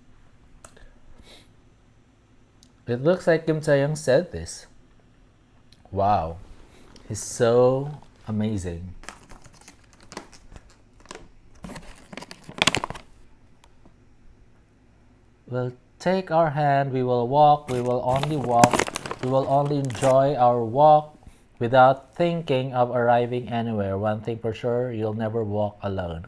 It looks like Kim Taeyong said this. Wow. He's so amazing. We'll take our hand, we will walk, we will only walk, we will only enjoy our walk without thinking of arriving anywhere. One thing for sure, you'll never walk alone.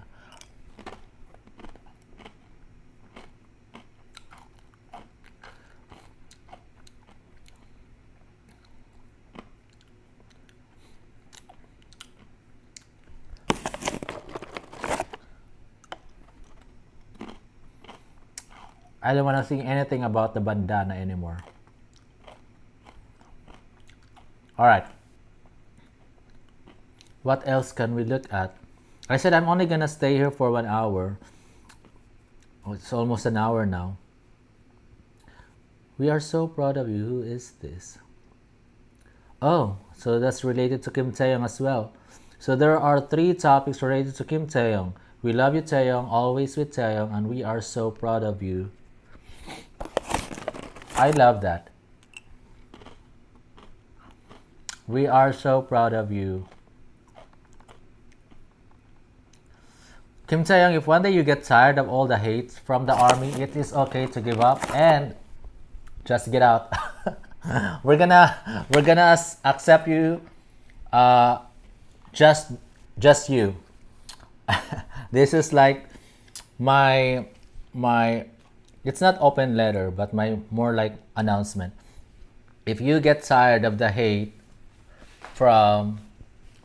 I don't want to see anything about the bandana anymore. Alright. What else can we look at? I said I'm only gonna stay here for 1 hour. Oh, it's almost an hour now. We are so proud of you. Who is this? Oh, so that's related to Kim Taeyong as well. So there are 3 topics related to Kim Taeyong. We love you, Taeyong, always with Taeyong, and we are so proud of you. I love that. We are so proud of you. Kim Taeyong, if one day you get tired of all the hate from the army, it is okay to give up and just get out. we're gonna accept you. Just you. This is like my it's not open letter, but my more like announcement. If you get tired of the hate from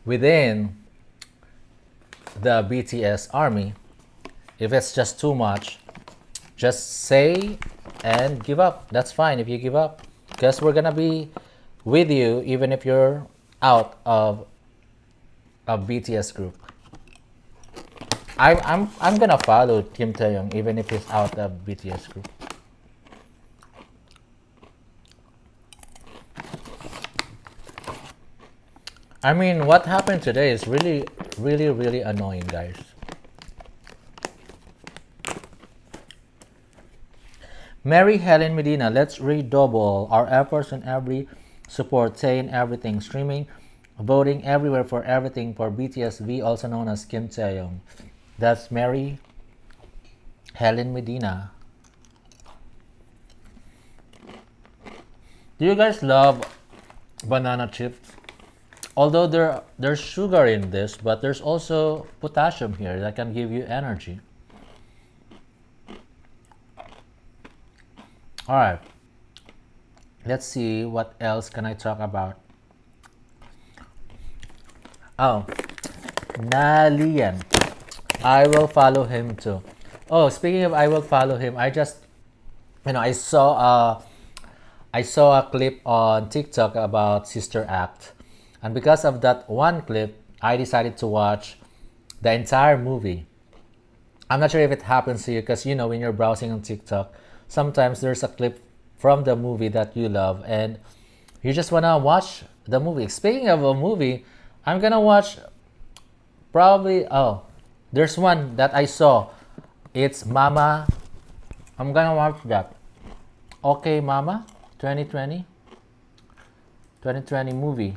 within the BTS army, if it's just too much, just say and give up. That's fine if you give up, because we're gonna be with you even if you're out of a BTS group. I'm gonna follow Kim Taeyong even if he's out of BTS group. I mean, what happened today is really annoying, guys. Mary Helen Medina, let's redouble our efforts on every support, saying everything, streaming, voting everywhere for everything for BTS V, also known as Kim Taeyong. That's Mary Helen Medina. Do you guys love banana chips? Although there's sugar in this, but there's also potassium here that can give you energy. All right, let's see what else can I talk about. Oh, Nalian. I will follow him too. Oh, speaking of I will follow him, I just I saw a clip on TikTok about Sister Act, and because of that one clip, I decided to watch the entire movie. I'm not sure if it happens to you because when you're browsing on TikTok, sometimes there's a clip from the movie that you love and you just wanna watch the movie. Speaking of a movie, I'm gonna watch probably there's one that I saw. It's Mama. I'm gonna watch that. Okay, Mama, 2020, 2020 movie.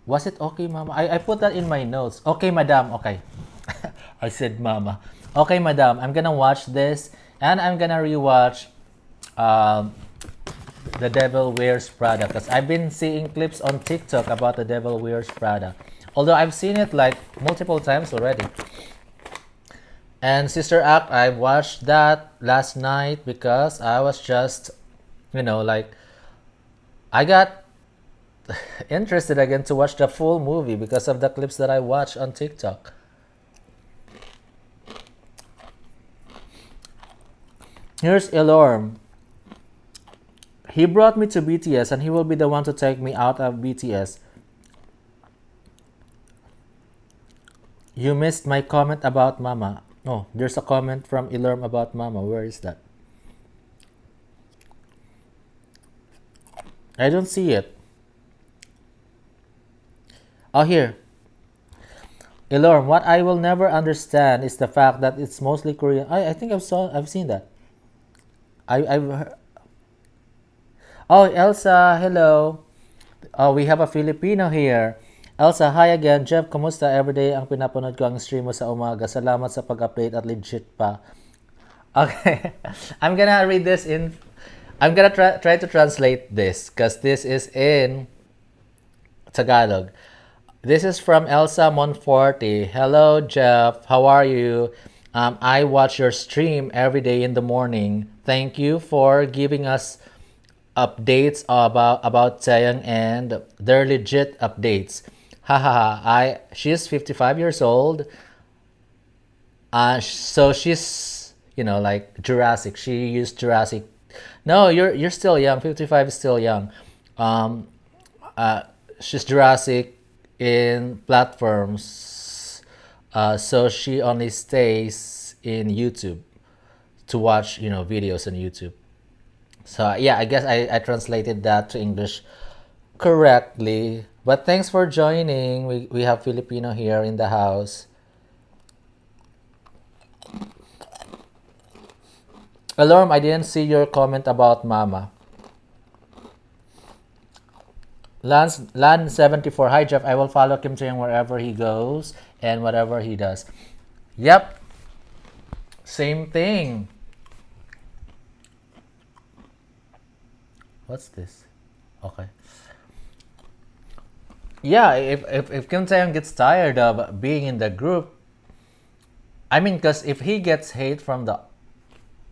Was it okay, Mama? I put that in my notes. Okay, Madam. Okay. I said Mama. Okay, Madam. I'm gonna watch this and I'm gonna rewatch um, The Devil Wears Prada because I've been seeing clips on TikTok about The Devil Wears Prada. Although I've seen it like multiple times already. And Sister Act, I watched that last night because I was just, like, I got interested again to watch the full movie because of the clips that I watched on TikTok. Here's Elorm. He brought me to BTS and he will be the one to take me out of BTS. You missed my comment about Mama. Oh, there's a comment from Elorm about Mama. Where is that? I don't see it. Oh, here. Elorm, what I will never understand is the fact that it's mostly Korean. I think I've seen that. I've heard. Oh, Elsa, hello. Oh, we have a Filipino here. Elsa, hi again. Jeff, kumusta? Everyday ang pinapanood ko ang stream mo sa umaga. Salamat sa pag-update at legit pa. Okay. I'm gonna read this in... I'm gonna try to translate this because this is in Tagalog. This is from Elsa Monforte. Hello, Jeff. How are you? I watch your stream every day in the morning. Thank you for giving us updates about Taeyang and they're legit updates. Haha, she's 55 years old. So she's like Jurassic. She used Jurassic. No, you're still young. 55 is still young. Um, she's Jurassic in platforms. So she only stays in YouTube to watch videos on YouTube. So yeah, I guess I translated that to English correctly. But thanks for joining. We have Filipino here in the house. Alarm, I didn't see your comment about Mama. Lan 74. Hi Jeff, I will follow Kim Tae wherever he goes and whatever he does. Yep. Same thing. What's this? Okay. Yeah, if Kim Tae gets tired of being in the group, I mean, because if he gets hate from the,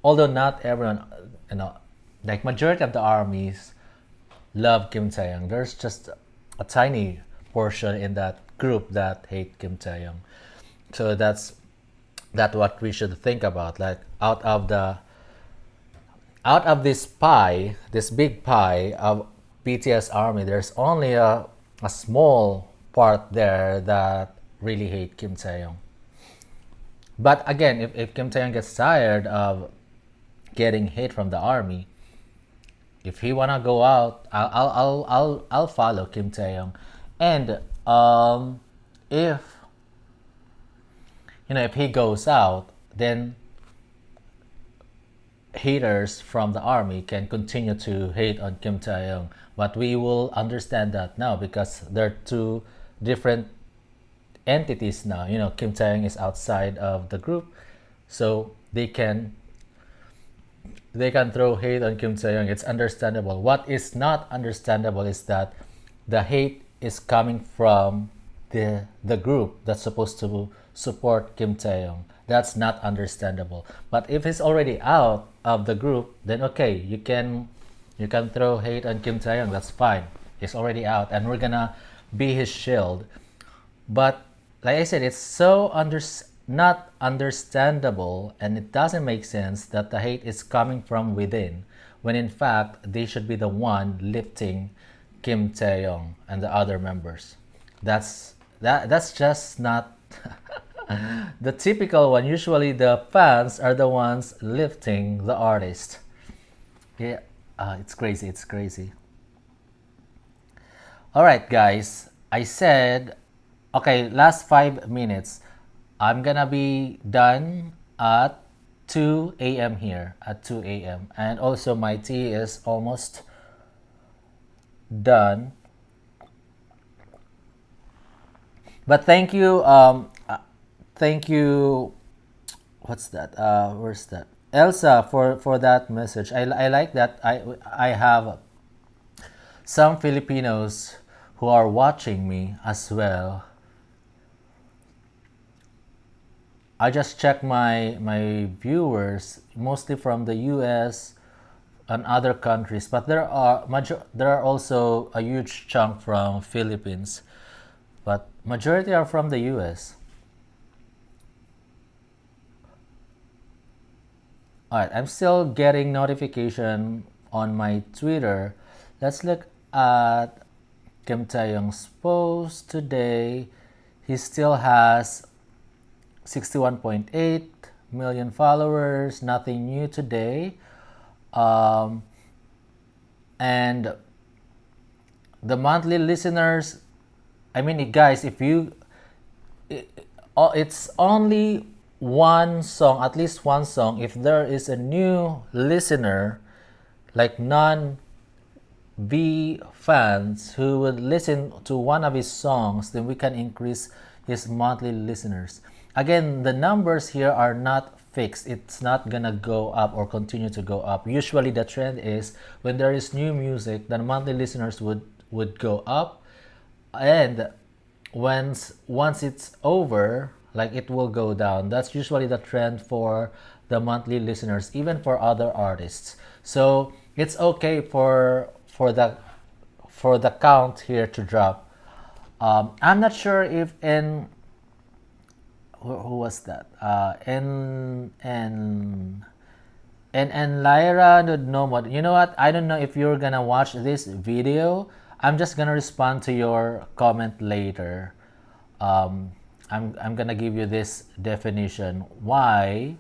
although not everyone, like majority of the armies love Kim Tae-young. There's just a tiny portion in that group that hate Kim Tae-young. So that's what we should think about. Like out of this pie, this big pie of BTS army, there's only a small part there that really hate Kim Tae-young. But again, if Kim Tae-young gets tired of getting hate from the army, if he wanna go out, I'll follow Kim Tae-young, and if he goes out, then haters from the army can continue to hate on Kim Tae-young. But we will understand that now because they're two different entities now. Kim Tae-young is outside of the group, so they can throw hate on Kim Tae-young. It's understandable. What is not understandable is that the hate is coming from the group that's supposed to support Kim Tae-young, That's not understandable. But if he's already out of the group, then okay, you can throw hate on Kim Taeyong. That's fine. He's already out, and we're gonna be his shield. But like I said, it's so not understandable, and it doesn't make sense that the hate is coming from within, when in fact they should be the one lifting Kim Taeyong and the other members. That's just not the typical one. Usually the fans are the ones lifting the artist. Yeah, it's crazy. It's crazy. All right, guys. I said, okay, last 5 minutes. I'm gonna be done at 2 a.m. here, at 2 a.m. And also my tea is almost done. But thank you. What's that? Where's that? Elsa for that message. I like that. I have some Filipinos who are watching me as well. I just check my viewers mostly from the U.S. and other countries, but there are also a huge chunk from Philippines, but majority are from the U.S. All right, I'm still getting notification on my Twitter. Let's look at Kim Taeyong's post today. He still has 61.8 million followers. Nothing new today. Um, and the monthly listeners, I mean, guys, if you, it's only one song, at least one song. If there is a new listener, like non V fans who would listen to one of his songs, then we can increase his monthly listeners. Again, the numbers here are not fixed. It's not gonna go up or continue to go up. Usually the trend is when there is new music, the monthly listeners would go up, and once it's over, like it will go down. That's usually the trend for the monthly listeners, even for other artists. So it's okay for the count here to drop. I'm not sure if in who was that? And Lyra Nomad. You know what? I don't know if you're gonna watch this video. I'm just gonna respond to your comment later. I'm gonna give you this definition. Why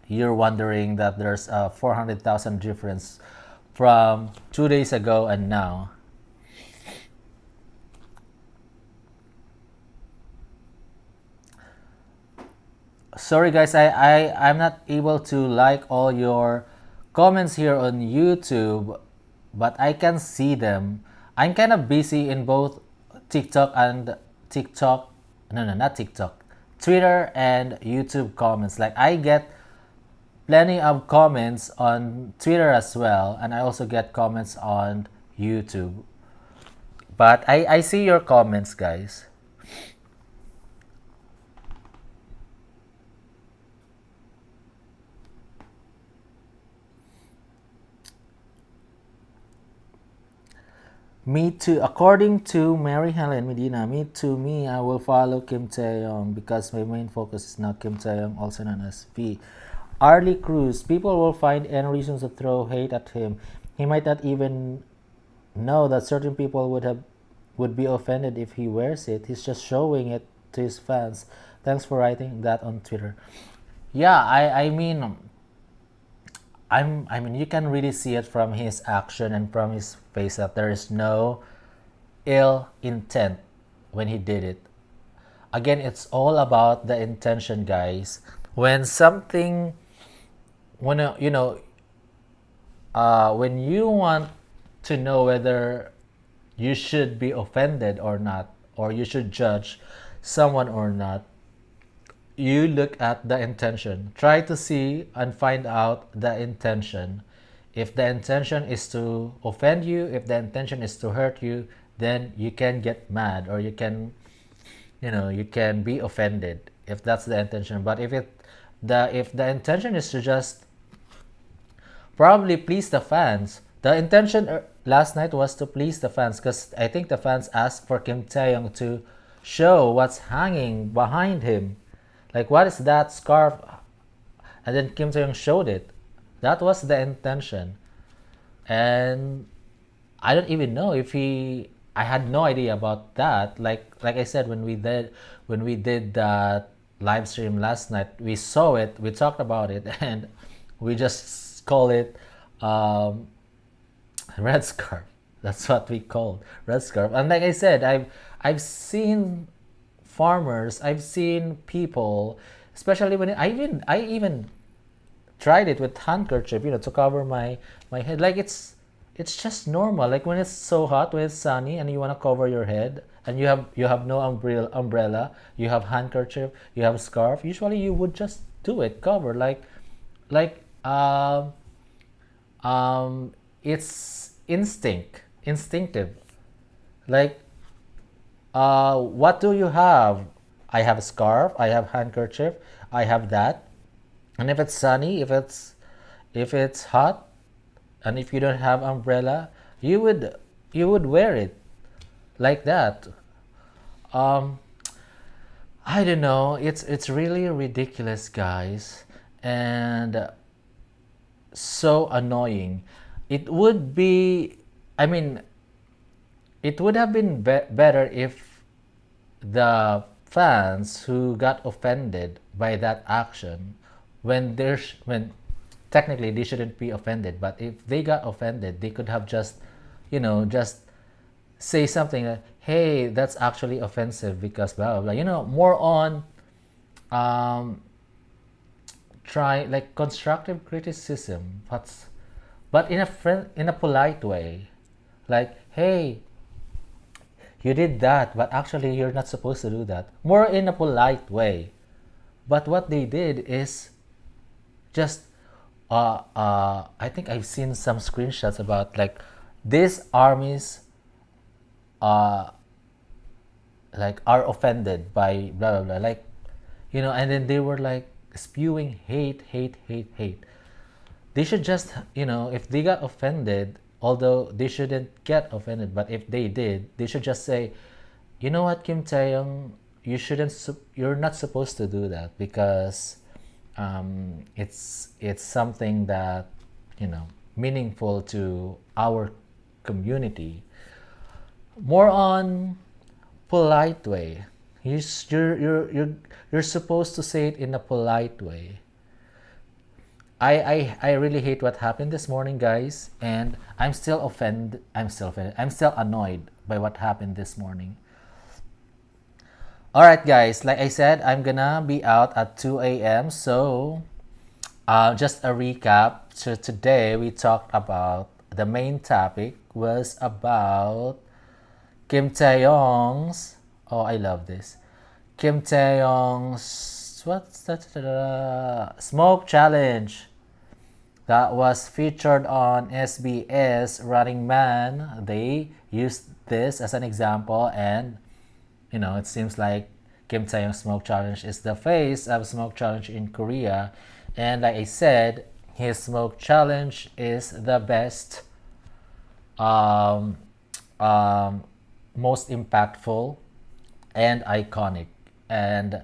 you're wondering that there's a 400,000 difference from 2 days ago and now. Sorry guys, I'm not able to like all your comments here on YouTube, but I can see them. I'm kind of busy in both TikTok and TikTok, no, not TikTok, Twitter and YouTube comments. Like I get plenty of comments on Twitter as well, and I also get comments on YouTube. But I see your comments, guys. Me too. According to Mary Helen Medina, me, I will follow Kim Taeyong because my main focus is now Kim Taeyong, also known as V. Arlie Cruz, people will find any reasons to throw hate at him. He might not even know that certain people would be offended if he wears it. He's just showing it to his fans. Thanks for writing that on Twitter. Yeah, I mean, I mean, you can really see it from his action and from his face that there is no ill intent when he did it. Again, it's all about the intention, guys. When something, when when you want to know whether you should be offended or not, or you should judge someone or not, you look at the intention. Try to see and find out the intention. If the intention is to offend you, if the intention is to hurt you, then you can get mad, or you can be offended. if that's the intention. But if the intention is to just probably please the fans. The intention last night was to please the fans because I think the fans asked for Kim Taeyong to show what's hanging behind him. Like, what is that scarf? And then Kim Taeyong showed it. That was the intention. And I don't even know if he. I had no idea about that. Like I said, when we did that live stream last night, we saw it, we talked about it, and we just call it um, red scarf. That's what we called red scarf. And like I said, I've seen farmers, I've seen people, especially when I even tried it with handkerchief, to cover my head. Like it's just normal. Like when it's so hot, when it's sunny, and you want to cover your head, and you have no umbrella, you have handkerchief, you have scarf. Usually, you would just do it, cover like it's instinctive. Like what do you have? I have a scarf, I have handkerchief, I have that. And if it's sunny, if it's hot, and if you don't have umbrella, you would wear it like that. um I don't know, it's really ridiculous, guys, and so annoying. It would be, I mean, it would have been better if the fans who got offended by that action, when technically they shouldn't be offended, but if they got offended, they could have just say something like, hey, that's actually offensive because blah blah blah, more on um try like constructive criticism, but in a polite way, like, hey, you did that, but actually you're not supposed to do that, more in a polite way. But what they did is just I think I've seen some screenshots about, like, these armies uh like are offended by blah blah blah, like, and then they were like spewing hate, hate, hate, hate. They should just, if they got offended, although they shouldn't get offended, but if they did, they should just say, you know what, Kim Taeyong, you're not supposed to do that because it's something that, meaningful to our community. More on polite way. You're supposed to say it in a polite way. I really hate what happened this morning, guys, and I'm still offended. I'm still annoyed by what happened this morning. All right, guys. Like I said, I'm gonna be out at 2 a.m. So, just a recap. So today we talked about, the main topic was about Kim Taeyong's. Oh, I love this. Kim Taeyong's, what's that? Smoke challenge that was featured on SBS Running Man. They used this as an example, and it seems like Kim Taeyong's smoke challenge is the face of smoke challenge in Korea. And like I said, his smoke challenge is the best, um, um, most impactful, and iconic. And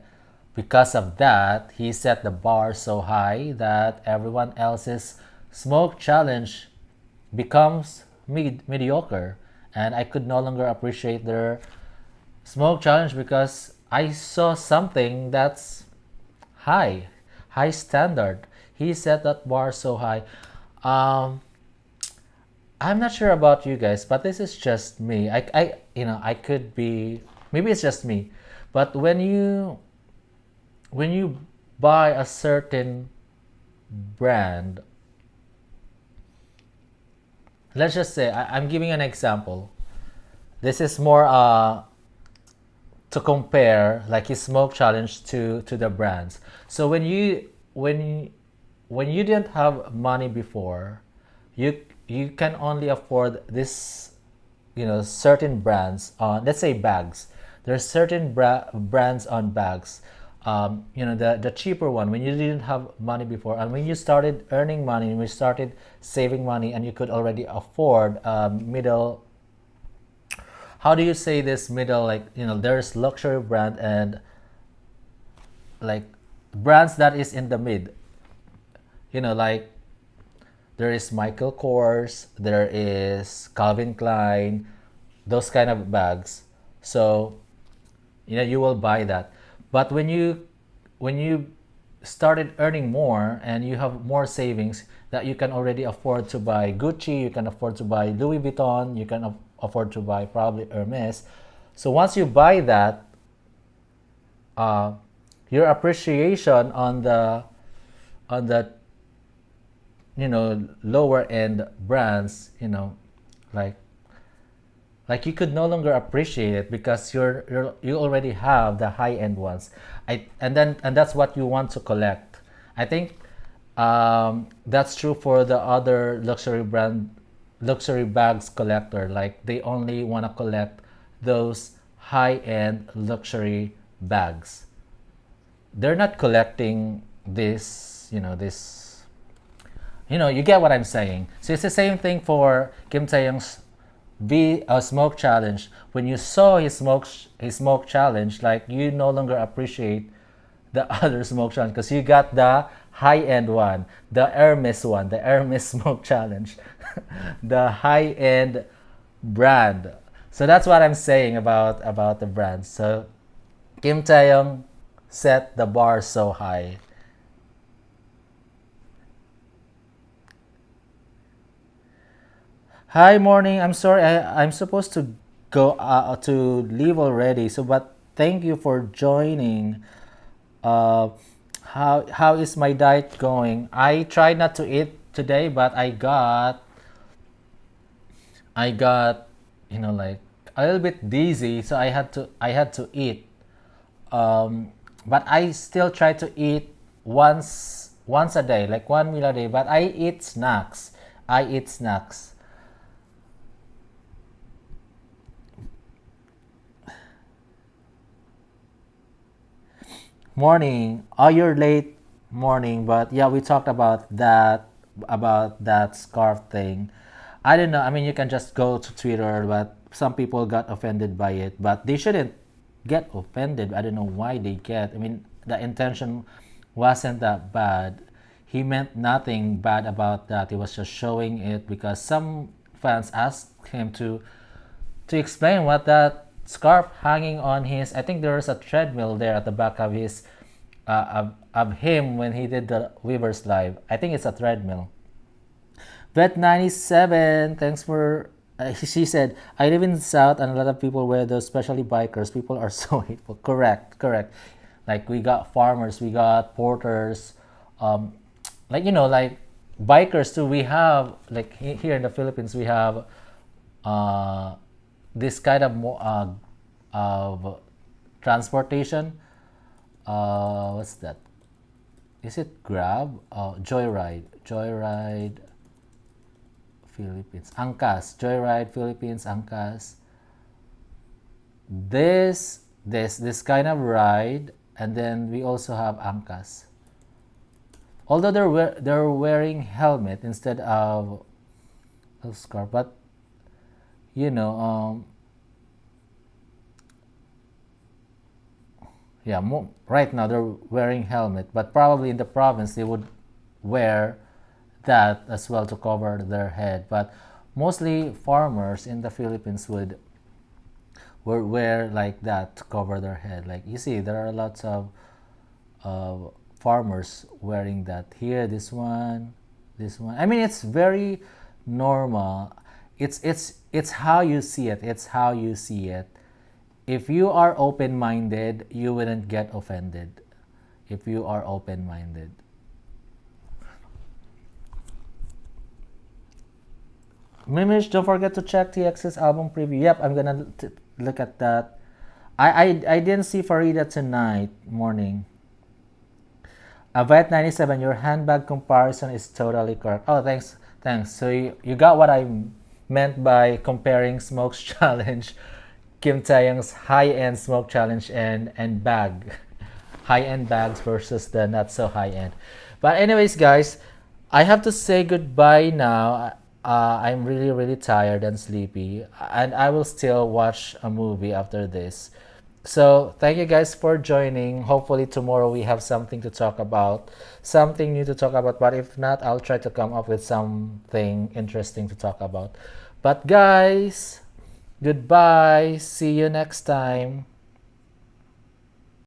because of that, he set the bar so high that everyone else's smoke challenge becomes mediocre. And I could no longer appreciate their smoke challenge because I saw something that's high standard. He set that bar so high. Um, I'm not sure about you guys, but this is just me. I could be, maybe it's just me, but when you buy a certain brand, let's just say, I'm giving an example. This is more to compare like his smoke challenge to the brands. So when you didn't have money before, you can only afford this, certain brands on, let's say, bags. There's certain brands on bags. the cheaper one when you didn't have money before, and when you started earning money and we started saving money and you could already afford middle, how do you say this, middle, like, there's luxury brand and like brands that is in the mid, like there is Michael Kors, there is Calvin Klein, those kind of bags. So you will buy that. But when you started earning more and you have more savings, that you can already afford to buy Gucci, you can afford to buy Louis Vuitton, you can afford to buy probably Hermes. So once you buy that, uh, your appreciation on the lower end brands, like you could no longer appreciate it because you already have the high end ones. And that's what you want to collect. I think that's true for the other luxury bags collector. Like they only want to collect those high end luxury bags. They're not collecting you get what I'm saying. So it's the same thing for Kim Tae-young's smoke challenge. When you saw his smoke challenge, like you no longer appreciate the other smoke challenge because you got the high end one, the Hermes smoke challenge, the high end brand. So that's what I'm saying about the brand. So Kim Tae-young set the bar so high. Hi, morning. I'm sorry. I'm supposed to go to leave already. So, but thank you for joining. Uh, how is my diet going? I tried not to eat today, but I got like a little bit dizzy, so I had to eat. Um, but I still try to eat once a day, like one meal a day. But I eat snacks. I eat snacks. Morning. Oh, you're late. Morning. But yeah, we talked about that scarf thing. I don't know. I mean, you can just go to Twitter, but some people got offended by it. But they shouldn't get offended. I don't know why they get. I mean, the intention wasn't that bad. He meant nothing bad about that. He was just showing it because some fans asked him to explain what that scarf hanging on his. I think there was a treadmill there at the back of his of him when he did the Weavers live. I think it's a treadmill. Vet 97, thanks for. She said, I live in the South and a lot of people wear those, especially bikers. People are so hateful. Correct, correct. Like, we got farmers, we got porters, um, like bikers too. We have, like, here in the Philippines, we have uh, this kind of transportation. What's that? Is it Grab? Joyride Philippines, Angkas, Joyride Philippines, Angkas. This kind of ride, and then we also have Angkas. Although they're wearing helmet instead of a scarf, but you know, yeah, right now they're wearing helmet, but probably in the province they would wear that as well to cover their head. But mostly farmers in the Philippines would wear like that to cover their head. Like you see, there are lots of farmers wearing that. Here, this one. I mean, it's very normal. It's how you see it. It's how you see it. If you are open-minded, you wouldn't get offended. If you are open-minded. Mimish, don't forget to check TX's album preview. Yep, I'm gonna look at that. I didn't see Farida tonight morning. Vet 97, your handbag comparison is totally correct. Oh, thanks. So you got what I meant by comparing Smoke's challenge, Kim Taeyang's high-end Smoke challenge, and bag. high-end bags versus the not so high-end. But anyways, guys, I have to say goodbye now. I'm really, really tired and sleepy, and I will still watch a movie after this. So, thank you guys for joining. Hopefully, tomorrow we have something to talk about, something new to talk about. But if not, I'll try to come up with something interesting to talk about. But, guys, goodbye. See you next time.